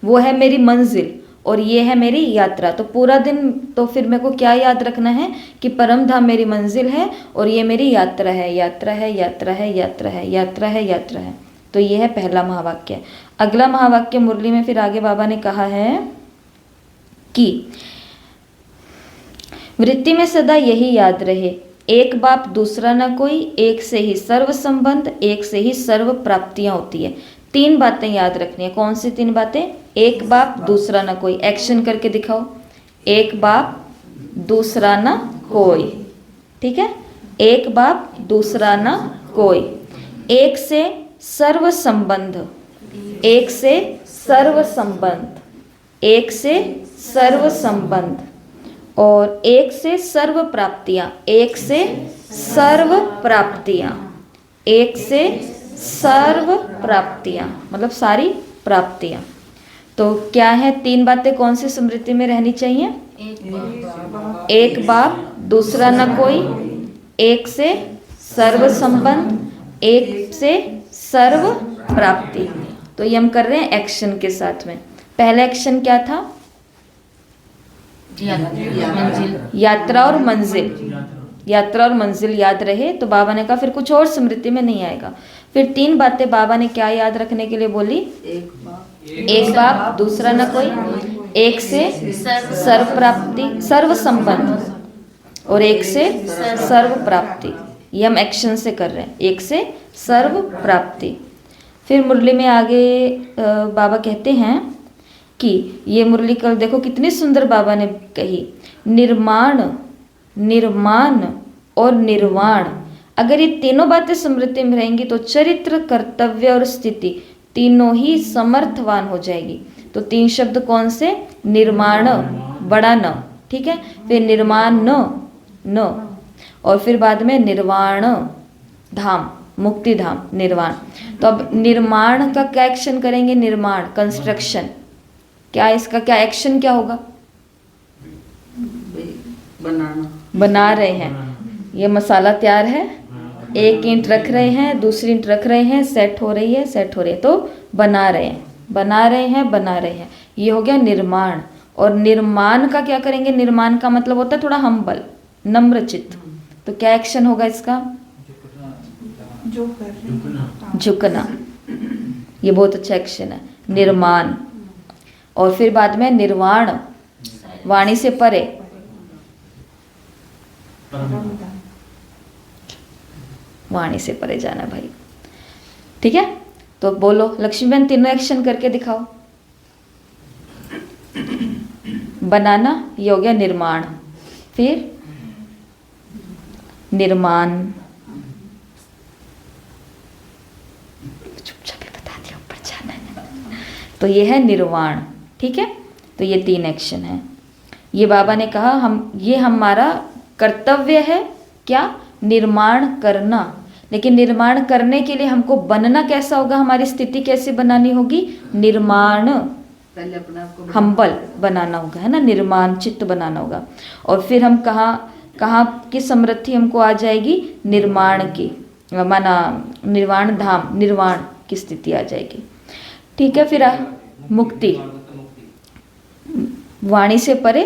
वो है मेरी मंजिल और ये है मेरी यात्रा। तो पूरा दिन तो फिर मेरे को क्या याद रखना है कि परम धाम मेरी मंजिल है और ये मेरी यात्रा है, यात्रा है, यात्रा है, यात्रा है, यात्रा है, यात्रा है। तो ये है पहला महावाक्य। अगला महावाक्य मुरली में फिर आगे बाबा ने कहा है कि वृत्ति में सदा यही याद रहे, एक बाप दूसरा न कोई, एक से ही सर्व संबंध, एक से ही सर्व प्राप्तियां होती है। 3 बातें याद रखनी है। कौन सी 3 बातें? एक बाप दूसरा न कोई, एक्शन करके दिखाओ, एक बाप दूसरा न कोई, ठीक है, एक बाप दूसरा न कोई, एक से सर्व संबंध, एक से सर्व संबंध, एक से सर्व संबंध, और एक से सर्व प्राप्तियां, एक से सर्व प्राप्तियां, एक से सर्व प्राप्तियां, मतलब सारी प्राप्तियां। तो क्या है 3 बातें कौन सी स्मृति में रहनी चाहिए? एक बाप दूसरा न कोई, एक से सर्व संबंध, एक से सर्व प्राप्ति। तो ये हम कर रहे हैं एक्शन के साथ में। पहला एक्शन क्या था? यात्रा और मंजिल, यात्रा और मंजिल याद रहे। तो बाबा ने कहा फिर कुछ और स्मृति में नहीं आएगा। फिर 3 बातें बाबा ने क्या याद रखने के लिए बोली? एक बाप दूसरा न कोई, एक से सर्व प्राप्ति, सर्व संबंध, और एक से सर्व प्राप्ति। ये हम एक्शन से कर रहे हैं, एक से सर्व प्राप्ति। फिर मुरली में आगे बाबा कहते हैं कि ये मुरली कल देखो कितनी सुंदर बाबा ने कही, निर्माण, निर्माण और निर्वाण। अगर ये तीनों बातें स्मृति में रहेंगी तो चरित्र, कर्तव्य और स्थिति तीनों ही समर्थवान हो जाएगी। तो 3 शब्द कौन से? निर्माण, बड़ा न, ठीक है, फिर निर्माण न, और फिर बाद में निर्वाण धाम, मुक्ति धाम, निर्वाण। तो अब निर्माण का क्या एक्शन करेंगे? निर्माण, कंस्ट्रक्शन, क्या इसका क्या एक्शन क्या होगा? बनाना, बना रहे हैं। ये मसाला तैयार है, एक ईंट रख रहे हैं, दूसरी ईंट रख रहे हैं, सेट हो रही है, सेट हो रही है, तो बना रहे हैं, बना रहे हैं, बना रहे हैं। ये हो गया निर्माण। और निर्माण का क्या करेंगे? निर्माण का मतलब होता है थोड़ा हम्बल, नम्रचित्त। तो क्या एक्शन होगा इसका? झुकना। ये बहुत अच्छा एक्शन है, निर्माण। और फिर बाद में निर्वाण, वाणी से परे, वाणी से परे जाना भाई, ठीक है। तो बोलो लक्ष्मीबेन, तीनों एक्शन करके दिखाओ। बनाना, ये हो गया निर्माण। फिर निर्माण, चुपचाप बता दिया, ऊपर जाना है। तो ये है निर्वाण, ठीक है। तो ये 3 एक्शन है। ये बाबा ने कहा हम, ये हमारा कर्तव्य है क्या? निर्माण करना। लेकिन निर्माण करने के लिए हमको बनना कैसा होगा? हमारी स्थिति कैसे बनानी होगी? निर्माण, पहले अपने आप को हम्बल बनाना होगा, है ना, निर्माण चित्त बनाना होगा। और फिर हम कहाँ की समृद्धि हमको आ जाएगी? निर्माण की, माना निर्वाण धाम, निर्वाण की स्थिति आ जाएगी। ठीक है, फिर मुक्ति, वाणी से परे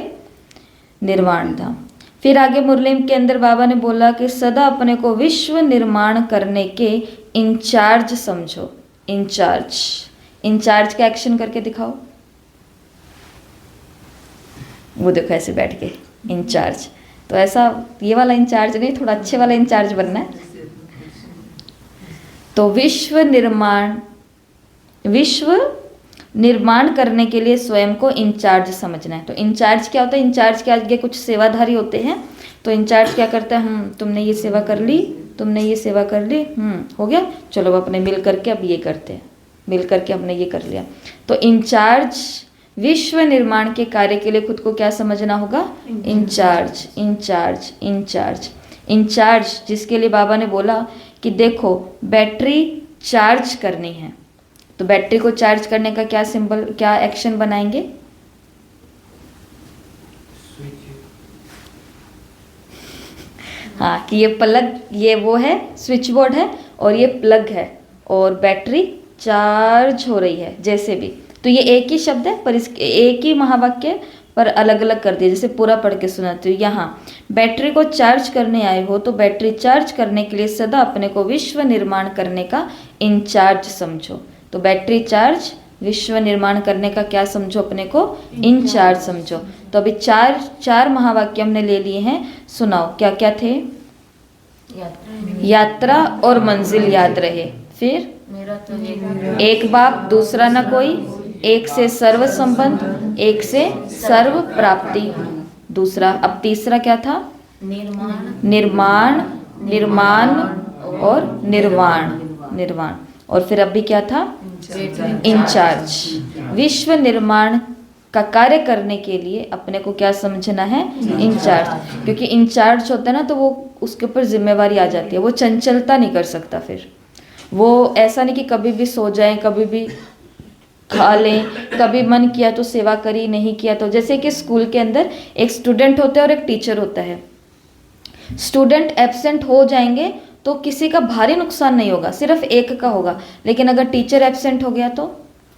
निर्वाण धाम। फिर आगे मुरली के अंदर बाबा ने बोला कि सदा अपने को विश्व निर्माण करने के इंचार्ज समझो। इंचार्ज, इंचार्ज का एक्शन करके दिखाओ। वो देखो ऐसे बैठ के इंचार्ज। तो ऐसा ये वाला इंचार्ज नहीं, थोड़ा अच्छे वाला इंचार्ज बनना है। तो विश्व निर्माण करने के लिए स्वयं को इंचार्ज समझना है। तो इंचार्ज क्या होता है? इंचार्ज के आगे कुछ सेवाधारी होते हैं। तो इंचार्ज क्या करता है? तुमने ये सेवा कर ली, तुमने ये सेवा कर ली, हो गया, चलो अब अपने मिल करके अब ये करते हैं, मिल करके हमने ये कर लिया। तो इंचार्ज विश्व निर्माण के कार्य के लिए खुद को क्या समझना होगा? In charge, in charge, in charge, in charge. जिसके लिए बाबा ने बोला कि देखो बैटरी चार्ज करनी है, तो बैटरी को चार्ज करने का क्या सिंबल, क्या एक्शन बनाएंगे? हाँ, कि ये प्लग, ये वो है स्विच बोर्ड है और ये प्लग है और बैटरी चार्ज हो रही है, जैसे भी। तो ये एक ही शब्द है पर इसके एक ही महावाक्य पर अलग अलग कर दिया। जैसे पूरा पढ़ के सुनाती हूँ। यहाँ बैटरी को चार्ज करने आए हो तो बैटरी चार्ज करने के लिए सदा अपने को विश्व निर्माण करने का इंचार्ज समझो। तो बैटरी चार्ज, विश्व निर्माण करने का क्या समझो? अपने को इंचार्ज समझो। तो अभी चार महावाक्य हमने ले लिए हैं। सुनाओ क्या क्या थे? यात्रा और मंजिल याद रहे। फिर मेरा तो एक बाप दूसरा न कोई, एक से सर्व संबंध, एक से सर्व प्राप्ति। दूसरा, अब तीसरा क्या था? निर्माण, निर्माण और निर्वाण, निर्वाण। और फिर अभी क्या था? इंचार्ज। विश्व निर्माण का कार्य करने के लिए अपने को क्या समझना है? इंचार्ज। क्योंकि इंचार्ज होता है ना, तो वो उसके ऊपर जिम्मेवारी आ जाती है, वो चंचलता नहीं कर सकता। फिर वो ऐसा नहीं कि कभी भी सो जाए, कभी भी खा लें, कभी मन किया तो सेवा करी, नहीं किया तो। जैसे कि स्कूल के अंदर एक स्टूडेंट होता है और एक टीचर होता है। स्टूडेंट एब्सेंट हो जाएंगे तो किसी का भारी नुकसान नहीं होगा, सिर्फ एक का होगा। लेकिन अगर टीचर एब्सेंट हो गया तो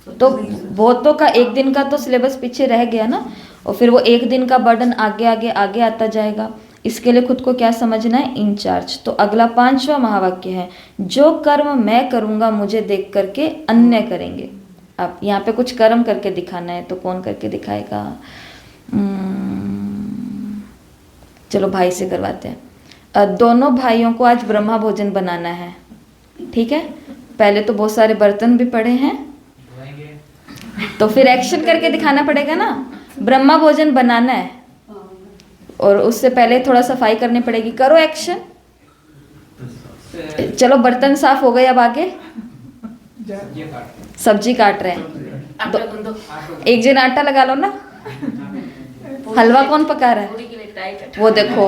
बहुतों का एक दिन का तो सिलेबस पीछे रह गया ना, और फिर वो एक दिन का बर्डन आगे आगे आगे आता जाएगा। इसके लिए खुद को क्या समझना है? इंचार्ज। तो अगला 5वां महावाक्य है, जो कर्म मैं करूँगा मुझे देख करके अन्य करेंगे। अब यहाँ पे कुछ कर्म करके दिखाना है, तो कौन करके दिखाएगा? चलो भाई से करवाते हैं। दोनों भाइयों को आज ब्रह्मा भोजन बनाना है, ठीक है? पहले तो बहुत सारे बर्तन भी पड़े हैं, तो फिर एक्शन करके दिखाना पड़ेगा ना। ब्रह्मा भोजन बनाना है और उससे पहले थोड़ा सफाई करनी पड़ेगी। करो एक्शन। चलो बर्तन साफ हो गए, अब आगे सब्जी काट रहे हैं। एक जन आटा लगा लो ना। हलवा कौन पका रहा है? वो देखो,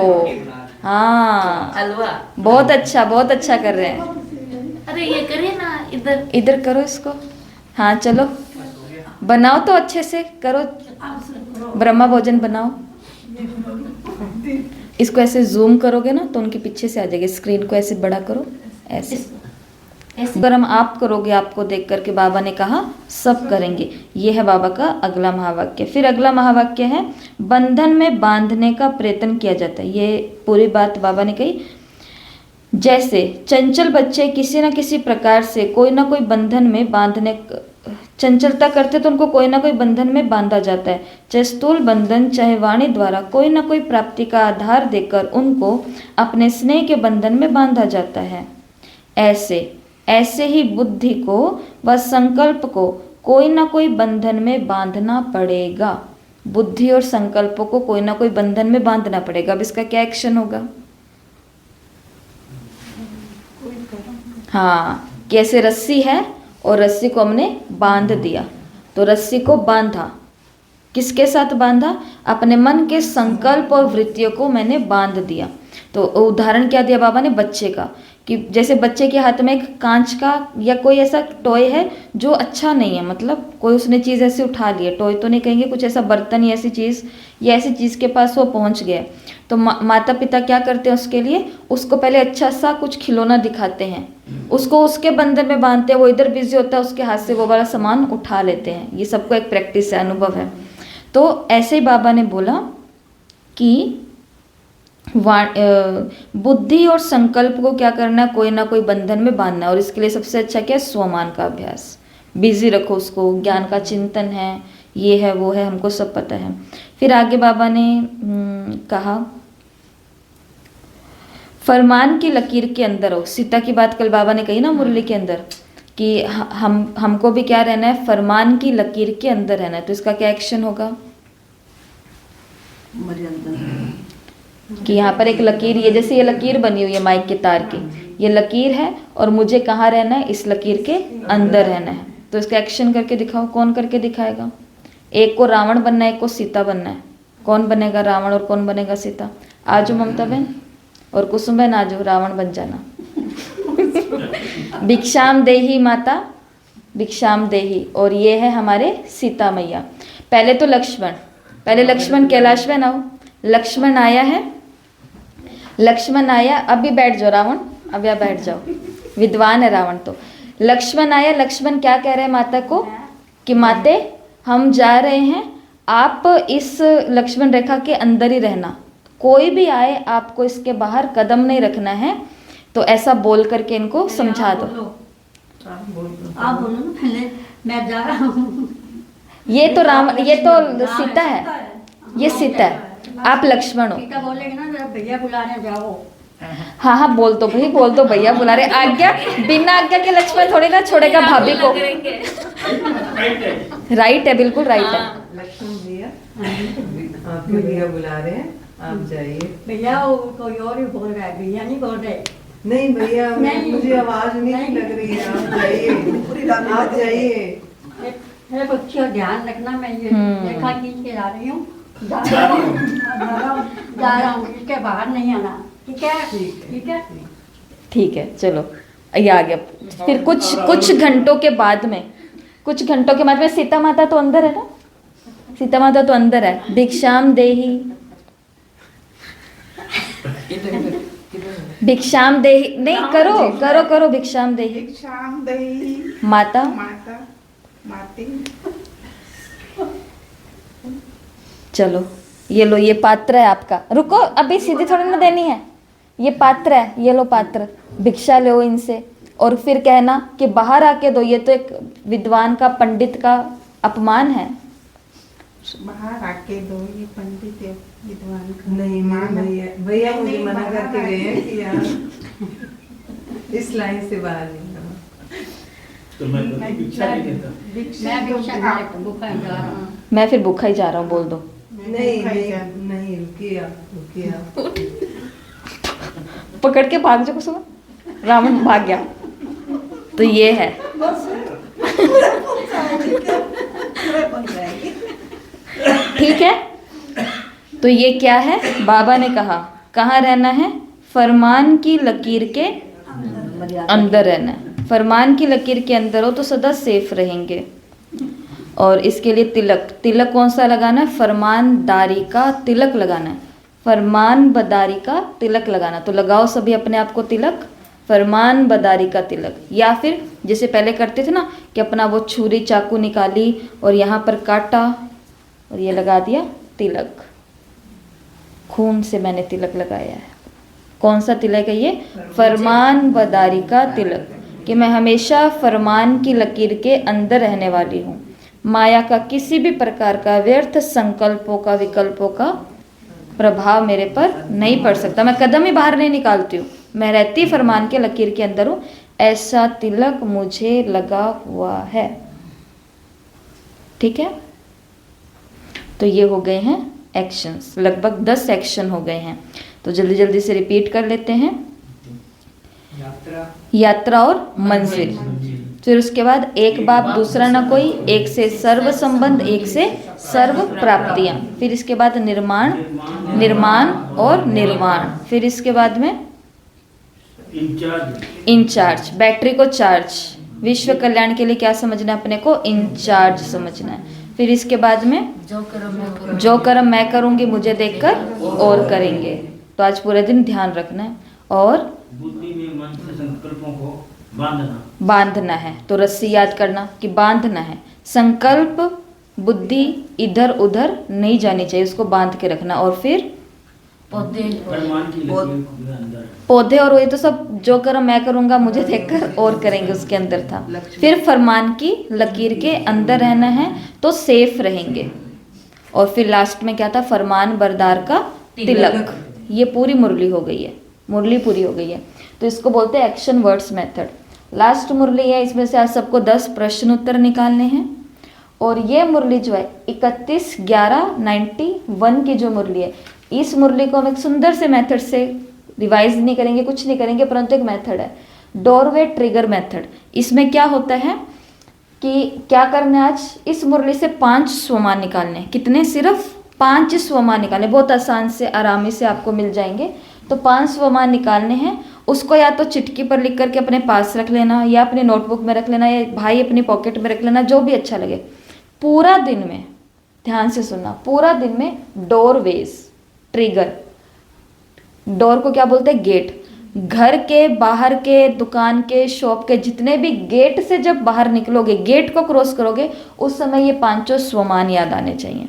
हाँ हलवा बहुत अच्छा कर रहे हैं। अरे ये करिए ना, इधर करो इसको। हाँ चलो बनाओ, तो अच्छे से करो, ब्रह्मा भोजन बनाओ। इसको ऐसे जूम करोगे ना तो उनके पीछे से आ जाएगी। स्क्रीन को ऐसे बड़ा करो, ऐसे अगर हम आप करोगे, आपको देख करके बाबा ने कहा सब करेंगे। ये है बाबा का अगला महावाक्य। फिर अगला महावाक्य है, बंधन में बांधने का प्रयत्न किया जाता है। ये पूरी बात बाबा ने कही। जैसे चंचल बच्चे किसी न किसी प्रकार से कोई ना कोई बंधन में बांधने, चंचलता करते तो उनको कोई ना कोई बंधन में बांधा जाता है। चाहे स्थूल बंधन, चाहे वाणी द्वारा कोई ना कोई प्राप्ति का आधार देकर उनको अपने स्नेह के बंधन में बांधा जाता है। ऐसे ही बुद्धि को व संकल्प को कोई ना कोई बंधन में बांधना पड़ेगा। बुद्धि और संकल्पों को कोई ना कोई बंधन में बांधना पड़ेगा। अब इसका क्या एक्शन होगा? हाँ, कैसे रस्सी है और रस्सी को हमने बांध दिया, तो रस्सी को बांधा, किसके साथ बांधा? अपने मन के संकल्प और वृत्तियों को मैंने बांध दिया। तो उदाहरण क्या दिया बाबा ने? बच्चे का, कि जैसे बच्चे के हाथ में एक कांच का या कोई ऐसा टॉय है जो अच्छा नहीं है, मतलब कोई उसने चीज़ ऐसे उठा ली है, टॉय तो नहीं कहेंगे, कुछ ऐसा बर्तन या ऐसी चीज़ या ऐसी चीज़ के पास वो पहुंच गया, तो माता पिता क्या करते हैं उसके लिए? उसको पहले अच्छा सा कुछ खिलौना दिखाते हैं, उसको उसके बंधन में बांधते हैं, वो इधर बिजी होता है, उसके हाथ से वो वाला सामान उठा लेते हैं। ये सबको एक प्रैक्टिस है, अनुभव है। तो ऐसे ही बाबा ने बोला कि बुद्धि और संकल्प को क्या करना है? कोई ना कोई बंधन में बांधना है। और इसके लिए सबसे अच्छा क्या है? स्वमान का अभ्यास। बिजी रखो उसको, ज्ञान का चिंतन है, ये है वो है, हमको सब पता है। फिर आगे बाबा ने कहा फरमान की लकीर के अंदर हो। सीता की बात कल बाबा ने कही ना मुरली के अंदर, कि हमको भी क्या रहना है? फरमान की लकीर के अंदर रहना है। तो इसका क्या एक्शन होगा? कि यहाँ पर एक लकीर, ये जैसे ये लकीर बनी हुई है माइक के तार की, ये लकीर है और मुझे कहाँ रहना है? इस लकीर के अंदर रहना है। तो इसका एक्शन करके दिखाओ। कौन करके दिखाएगा? एक को रावण बनना है, एक को सीता बनना है। कौन बनेगा रावण और कौन बनेगा सीता? आजो ममता बहन और कुसुम बहन, आजो रावण बन जाना। भिक्षाम देही माता, भिक्षाम देही। और ये है हमारे सीता मैया। पहले तो लक्ष्मण, पहले लक्ष्मण कैलाश में आओ। लक्ष्मण आया है, लक्ष्मण आया। अभी बैठ जाओ रावण, अब यहाँ बैठ जाओ, विद्वान है रावण। तो लक्ष्मण आया। लक्ष्मण क्या कह रहे हैं माता को? कि माते हम जा रहे हैं, आप इस लक्ष्मण रेखा के अंदर ही रहना, कोई भी आए आपको इसके बाहर कदम नहीं रखना है। तो ऐसा बोल करके इनको समझा दो। आप बोलो ना पहले, मैं जा रहा हूँ। ये तो राम, ये तो सीता है, ये सीता है, आप लक्ष्मण हो। सीता बोलेगी ना जरा भैया बुलाने जाओ। हाँ हाँ बोल दो भाई, बोल दो भैया बुला रहे। आज्ञा, बिना आज्ञा के लक्ष्मण थोड़ी ना छोड़ेगा भाभी को। राइट है, बिल्कुल राइट है। लक्ष्मण भैया, आपके भैया बुला रहे हैं, आप जाइए। भैया वो कोई और ही बोल रहा है, भैया नहीं बोल रहे। नहीं भैया, नहीं। मुझे आवाज नहीं लग रही है, आप जाइए, आप जाइए। मेरे बच्चियों ध्यान रखना, मैं ये रेखा खींच के जा रही हूँ, जा रहा हूँ, इसके बाहर नहीं आना। ठीक है? ठीक है, ठीक है, चलो ये आ गया। फिर कुछ घंटों के बाद में, कुछ घंटों के बाद में सीता माता तो अंदर है ना, सीता माता तो अंदर है। भिक्षाम देही, भिक्षाम देही नहीं, करो करो करो, भिक्षाम देही, भिक्षाम देही माता माता माती। चलो ये लो, ये पात्र है आपका। रुको, अभी सीधी थोड़ी ना देनी है, ये पात्र है, ये लो पात्र, भिक्षा लो इनसे। और फिर कहना कि बाहर आके दो। ये तो एक विद्वान का, पंडित का अपमान है। बाहर आके दो, ये पंडित है विद्वान का। नहीं भैया, भैया मुझे मना करके गए हैं कि यार इस लाइन से बाहर नहीं आना। तो मैं भिक्षा नहीं देता। मैं भूखा जा रहा हूँ। मैं फिर भूखा ही जा रहा हूँ, बोल दो। नहीं नहीं नहीं, रुकिए आप, रुकिए आप। पकड़ के भाग जाओ कुसुम, रावण भाग गया। तो ये है, ठीक है। तो ये क्या है? बाबा ने कहा कहाँ रहना है? फरमान की लकीर के अंदर रहना है। फरमान की लकीर के अंदर हो तो सदा सेफ रहेंगे। और इसके लिए तिलक, तिलक कौन सा लगाना है? फरमानदारी का तिलक लगाना है, फरमान बदारी का तिलक लगाना। तो लगाओ सभी अपने आप को तिलक, फरमान बदारी का तिलक। या फिर जैसे पहले करते थे ना, कि अपना वो छुरी चाकू निकाली और यहाँ पर काटा और ये लगा दिया तिलक, खून से मैंने तिलक लगाया है। कौन सा तिलक है ये? फरमान बदारी का तिलक, कि मैं हमेशा फरमान की लकीर के अंदर रहने वाली हूँ। माया का किसी भी प्रकार का व्यर्थ संकल्पों का, विकल्पों का प्रभाव मेरे पर नहीं पड़ सकता। मैं कदम ही बाहर नहीं निकालती हूँ, मैं रहती फरमान के लकीर के अंदर हूँ। ऐसा तिलक मुझे लगा हुआ है। ठीक है? तो ये हो गए हैं एक्शंस, लगभग 10 एक्शन हो गए हैं। तो जल्दी जल्दी से रिपीट कर लेते हैं। यात्रा और मंजिल। फिर उसके बाद एक बाप दूसरा न कोई, एक से सर्व संबंध, एक से सर्व प्राप्तियां, फिर इसके बाद निर्माण, निर्माण और निर्वाण, फिर इसके बाद में इंचार्ज, इंचार्ज, बैटरी को चार्ज, विश्व कल्याण के लिए क्या समझना है अपने को, इंचार्ज समझना है। फिर इसके बाद में जो कर्म मैं करूँ, जो कर्म मैं करूंगी मुझे देखकर और करेंगे, तो आज पूरे दिन ध्यान रखना है। और बुद्धि में मन से संकल्पों को बांधना, बांधना है, तो रस्सी याद करना कि बांधना है, संकल्प बुद्धि इधर उधर नहीं जानी चाहिए, उसको बांध के रखना। और फिर पौधे फरमान की लकीर के अंदर पौधे, और ये तो सब जो कर्म मैं करूंगा मुझे देखकर और करेंगे उसके अंदर था। फिर फरमान की लकीर के अंदर रहना है तो सेफ रहेंगे। और फिर लास्ट में क्या था, फरमान बरदार का तिलक। ये पूरी मुरली हो गई है, मुरली पूरी हो गई है। तो इसको बोलते हैं एक्शन वर्ड्स मेथड। लास्ट मुरली है, इसमें से आज सबको 10 प्रश्न उत्तर निकालने हैं। और ये मुरली जो है 31/11/91 की जो मुरली है, इस मुरली को हम एक सुंदर से मेथड से रिवाइज नहीं करेंगे, कुछ नहीं करेंगे, परंतु एक मेथड है डोरवे ट्रिगर मेथड। इसमें क्या होता है कि क्या करना है, आज इस मुरली से 5 स्वमान निकालने हैं। कितने, सिर्फ 5 स्वमान निकालने, बहुत आसान से आरामी से आपको मिल जाएंगे। तो 5 स्वमान निकालने हैं, उसको या तो चिटकी पर लिख करके अपने पास रख लेना, या अपनी नोटबुक में रख लेना, या भाई अपनी पॉकेट में रख लेना, जो भी अच्छा लगे। पूरा दिन में, ध्यान से सुनना, पूरा दिन में डोरवेज ट्रिगर, डोर को क्या बोलते हैं, गेट, घर के बाहर के, दुकान के, शॉप के, जितने भी गेट से जब बाहर निकलोगे, गेट को क्रॉस करोगे, उस समय ये 5 स्वमान याद आने चाहिए।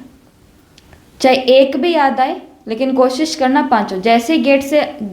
चाहे एक भी याद आए, लेकिन कोशिश करना 5। जैसे ही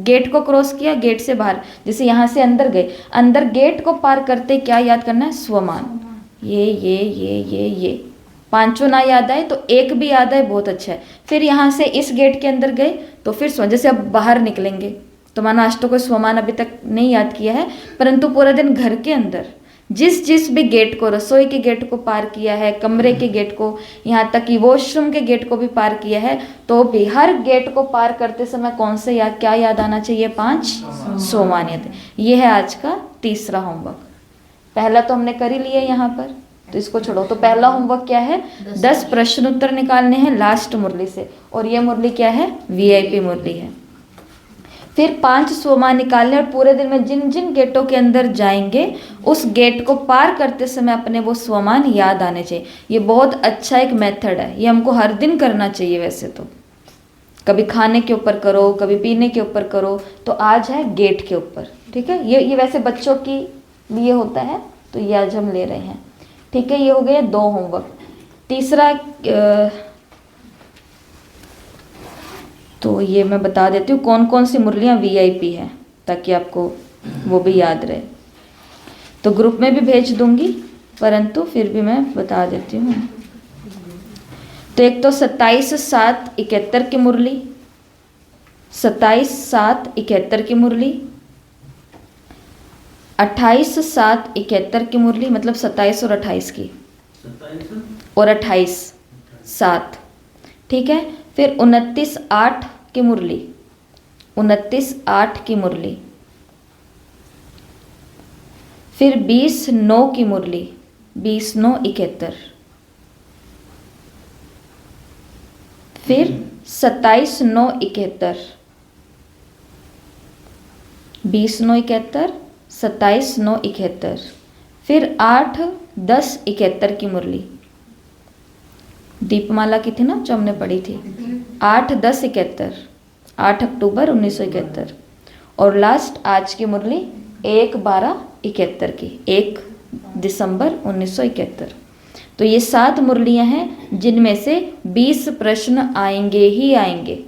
गेट को क्रॉस किया, गेट से बाहर, जैसे यहाँ से अंदर गए, अंदर गेट को पार करते क्या याद करना है, स्वमान। ये 5 ना याद आए तो एक भी याद आए, बहुत अच्छा है। फिर यहाँ से इस गेट के अंदर गए तो फिर जैसे अब बाहर निकलेंगे, तो मानो आज तो कोई स्वमान अभी तक नहीं याद किया है, परंतु पूरा दिन घर के अंदर जिस भी गेट को, रसोई के गेट को पार किया है, कमरे के गेट को, यहाँ तक कि वॉशरूम के गेट को भी पार किया है, तो भी हर गेट को पार करते समय कौन से क्या याद आना चाहिए, 5 स्वमान याद। ये है आज का तीसरा होमवर्क। पहला तो हमने कर ही लिया यहाँ पर, तो इसको छोड़ो। तो पहला होमवर्क क्या है, 10 प्रश्न उत्तर निकालने हैं लास्ट मुरली से। और ये मुरली क्या है, VIP मुरली है। फिर 5 स्वमान निकालने, और पूरे दिन में जिन जिन गेटों के अंदर जाएंगे, उस गेट को पार करते समय अपने वो स्वमान याद आने चाहिए। ये बहुत अच्छा एक मेथड है, ये हमको हर दिन करना चाहिए। वैसे तो कभी खाने के ऊपर करो, कभी पीने के ऊपर करो, तो आज है गेट के ऊपर, ठीक है। ये वैसे बच्चों की लिए होता है, तो ये आज हम ले रहे हैं, ठीक है। ये हो गए 2 होमवर्क। तीसरा तो ये मैं बता देती हूँ कौन कौन सी मुरलियाँ VIP हैं, ताकि आपको वो भी याद रहे। तो ग्रुप में भी भेज दूंगी, परंतु फिर भी मैं बता देती हूँ। तो एक तो 27/7/71 की मुरली, 27/7/71 की मुरली, 28/7/71 की मुरली, मतलब 27 और 28 की, 27 और 28 7, ठीक है। फिर 29/8 की मुरली, 29/8 की मुरली, फिर 20/9 की मुरली, 20/9/71, फिर 27/9/71, 20/9/71, 27/9/71, फिर 8/10/71 की मुरली, दीपमाला की थी ना जो हमने पढ़ी थी, 8/10/71, 8 अक्टूबर 1971। और लास्ट आज की मुरली 1/12/71 की, 1 दिसंबर 1971। तो ये 7 मुरलियां हैं, जिनमें से 20 प्रश्न आएंगे ही आएंगे।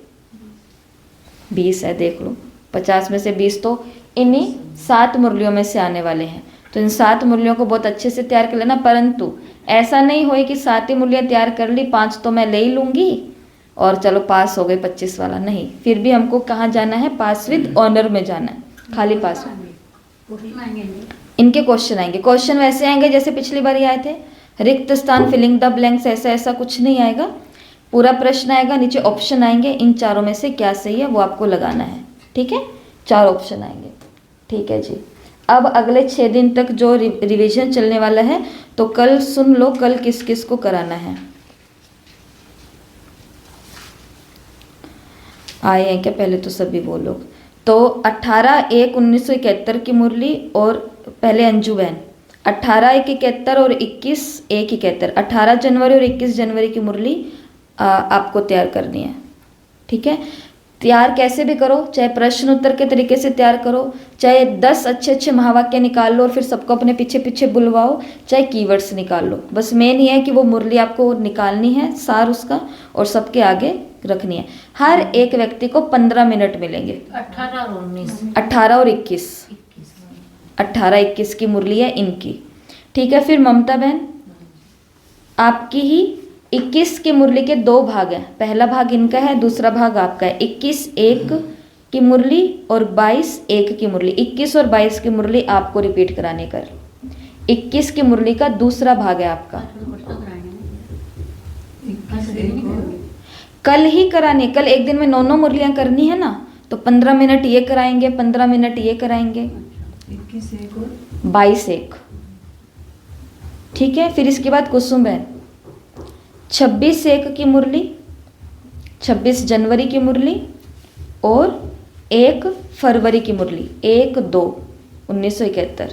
20 है, देख लो, 50 में से 20 तो इन्हीं 7 मुरलियों में से आने वाले हैं। तो इन 7 मुरलियों को बहुत अच्छे से तैयार कर लेना, परंतु ऐसा नहीं होए कि 7 ही मुरलियाँ तैयार कर ली, 5 तो मैं ले ही लूँगी और चलो पास हो गए 25 वाला, नहीं। फिर भी हमको कहाँ जाना है, पास विद ऑनर में जाना है, खाली पास। इनके क्वेश्चन आएंगे, क्वेश्चन वैसे आएंगे जैसे पिछली बार आए थे, रिक्त स्थान, फिलिंग द ब्लैंक्स, ऐसा कुछ नहीं आएगा। पूरा प्रश्न आएगा, नीचे ऑप्शन आएंगे, इन चारों में से क्या सही है वो आपको लगाना है, ठीक है। 4 ऑप्शन आएंगे, ठीक है जी। अब अगले 6 दिन तक जो रिवीजन चलने वाला है, तो कल सुन लो, कल किस किस को कराना है। आए हैं क्या पहले तो सभी वो लोग। तो 18/1/1971 की मुरली और पहले अंजू बहन 18/1/71 और 21/1/71 18 जनवरी और 21 जनवरी की मुरली आपको तैयार करनी है। ठीक है, तैयार कैसे भी करो, चाहे प्रश्न उत्तर के तरीके से तैयार करो, चाहे 10 अच्छे अच्छे महावाक्य निकाल लो और फिर सबको अपने पीछे पीछे बुलवाओ, चाहे कीवर्ड्स निकाल लो। बस मेन ये है कि वो मुरली आपको निकालनी है, सार उसका, और सबके आगे रखनी है। हर एक व्यक्ति को 15 मिनट मिलेंगे। 18 और 19 18 और 21 18-21 की मुरली है इनकी। ठीक है, फिर ममता बहन आपकी ही 21 की मुरली के 2 भाग हैं। पहला भाग इनका है, दूसरा भाग आपका है। 21/1 की मुरली और 22/1 की मुरली। 21 और 22 की मुरली आपको रिपीट कराने कर। 21 की मुरली का दूसरा भाग है आपका। कल ही करानी, कल एक दिन में 9 मुरलियां करनी है ना, तो 15 मिनट ये कराएंगे, 15 मिनट ये कराएंगे। 22/1। ठीक है, फिर इसके बाद कुसुम बहन 26/1 की मुरली, 26 जनवरी की मुरली और 1 फरवरी की मुरली। 1/2/1971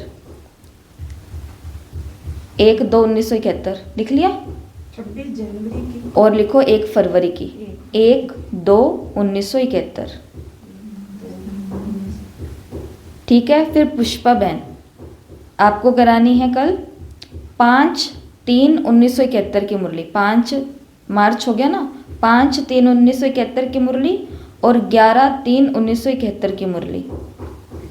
1/2/1971 लिख लिया। 26 जनवरी की और लिखो 1 फरवरी की। 1/2/1971। ठीक है, फिर पुष्पा बहन आपको करानी है कल 5/3/1971 की मुरली। 5 मार्च हो गया ना, 5/3/1971 की मुरली और 11/3/1971 की मुरली।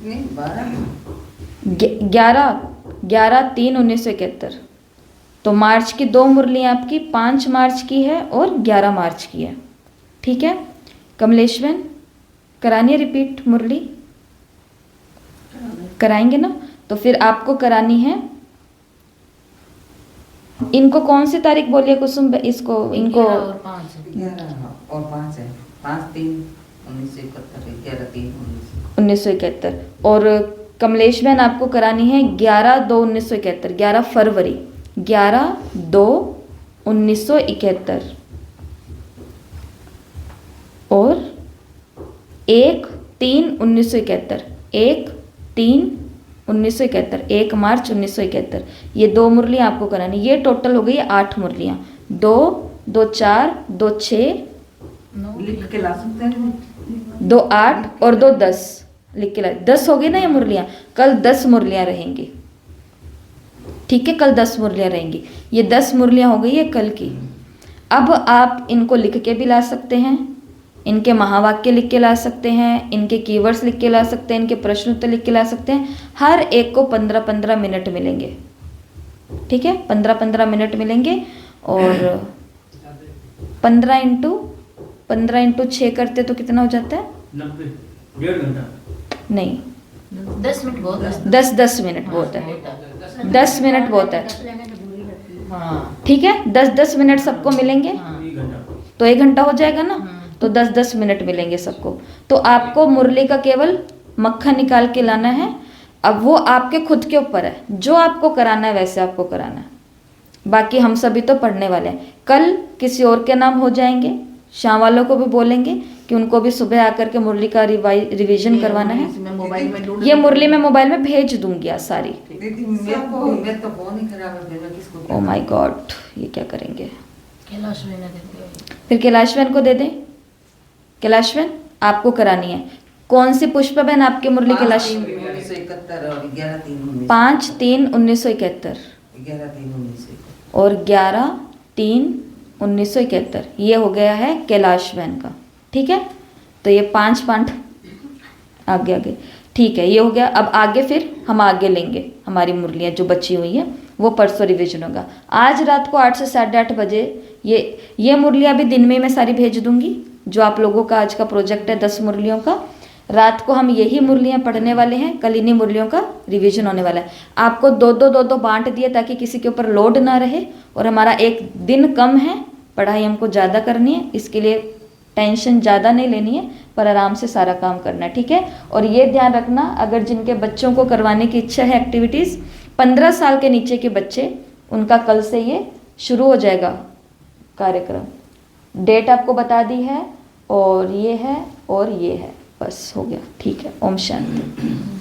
11/3/1971। तो मार्च की 2 मुरलियाँ आपकी 5 मार्च की है और 11 मार्च की है। ठीक है, कमलेश बहन करानी है रिपीट मुरली, कराएंगे ना। तो फिर आपको करानी है, इनको कौन सी तारीख बोलिए कुसुम, इसको इनको 11 और 5 और 5 है 5/3/1971 11/3/1971 1971। और कमलेश बहन आपको करानी है 11/2/1971 11 फरवरी 11/2/1971 और 1/3/1971 1/3/1971 1 मार्च 1971। ये 2 मुरलियाँ आपको करानी। ये टोटल हो गई 8 मुरलियाँ। 2 2 4 2 6 लिख के ला सकते हैं 2 8 और 2 10 लिख के ला। 10 हो गई ना ये मुरलियाँ। कल 10 मुरलियाँ रहेंगी। ठीक है, कल 10 मुरलियाँ रहेंगी। ये 10 मुरलियाँ हो गई है कल की। अब आप इनको लिख के भी ला सकते हैं, इनके महावाक्य लिख के ला सकते हैं, इनके कीवर्ड्स लिख के ला सकते हैं, इनके प्रश्न उत्तर लिख के ला सकते हैं। हर एक को 15-15 मिनट मिलेंगे। ठीक है, 15-15 मिनट मिलेंगे। और 15 × 6 करते तो कितना हो जाता है? 90 1.5 घंटा। नहीं, 10 मिनट बहुत है। 10 मिनट बहुत है। 10 मिनट बहुत है। हाँ ठीक है, 10 मिनट सबको मिलेंगे 1 घंटा। तो 1 घंटा हो जाएगा ना। तो 10 मिनट मिलेंगे सबको। तो आपको मुरली का केवल मक्खन निकाल के लाना है। अब वो आपके खुद के ऊपर है, जो आपको कराना है वैसे आपको कराना है। बाकी हम सभी तो पढ़ने वाले हैं। कल किसी और के नाम हो जाएंगे, शाम वालों को भी बोलेंगे कि उनको भी सुबह आकर के मुरली का रिवीजन करवाना है। इसमें मोबाइल में ढूंढ ये मुरली मैं मोबाइल में भेज दूंगी आज सारी। दीदी मैं तो फोन ही खराब है, फिर मैं किसको ओ माय गॉड, ये क्या करेंगे? कैलाश में ना देते हैं। फिर कैलाशवन को दे दें। कैलाशवन आपको करानी है। कौन सी पुष्पा बहन आपके मुरली कैलाश? 5/3/1971 और 11/3/1971 5/3/1971 11/3/1971 और 11/3/1971 ये हो गया है कैलाश बहन का। ठीक है, तो ये 5 आगे। ठीक है, ये हो गया। अब आगे फिर हम आगे लेंगे हमारी मुरलियाँ जो बची हुई हैं, वो परसों रिवीजन होगा। आज रात को 8 से 8:30 बजे ये मुरलियाँ भी दिन में मैं सारी भेज दूंगी। जो आप लोगों का आज का प्रोजेक्ट है 10 मुरलियों का, रात को हम यही मुरलियाँ पढ़ने वाले हैं। कल इन्हीं मुरलियों का रिवीजन होने वाला है। आपको 2-2 बांट दिए ताकि किसी के ऊपर लोड ना रहे। और हमारा एक दिन कम है, पढ़ाई हमको ज़्यादा करनी है, इसके लिए टेंशन ज़्यादा नहीं लेनी है, पर आराम से सारा काम करना है। ठीक है, और ये ध्यान रखना, अगर जिनके बच्चों को करवाने की इच्छा है एक्टिविटीज़, 15 साल के नीचे के बच्चे, उनका कल से ये शुरू हो जाएगा कार्यक्रम। डेट आपको बता दी है और ये है और ये है, बस हो गया, ठीक है। ओम शांति।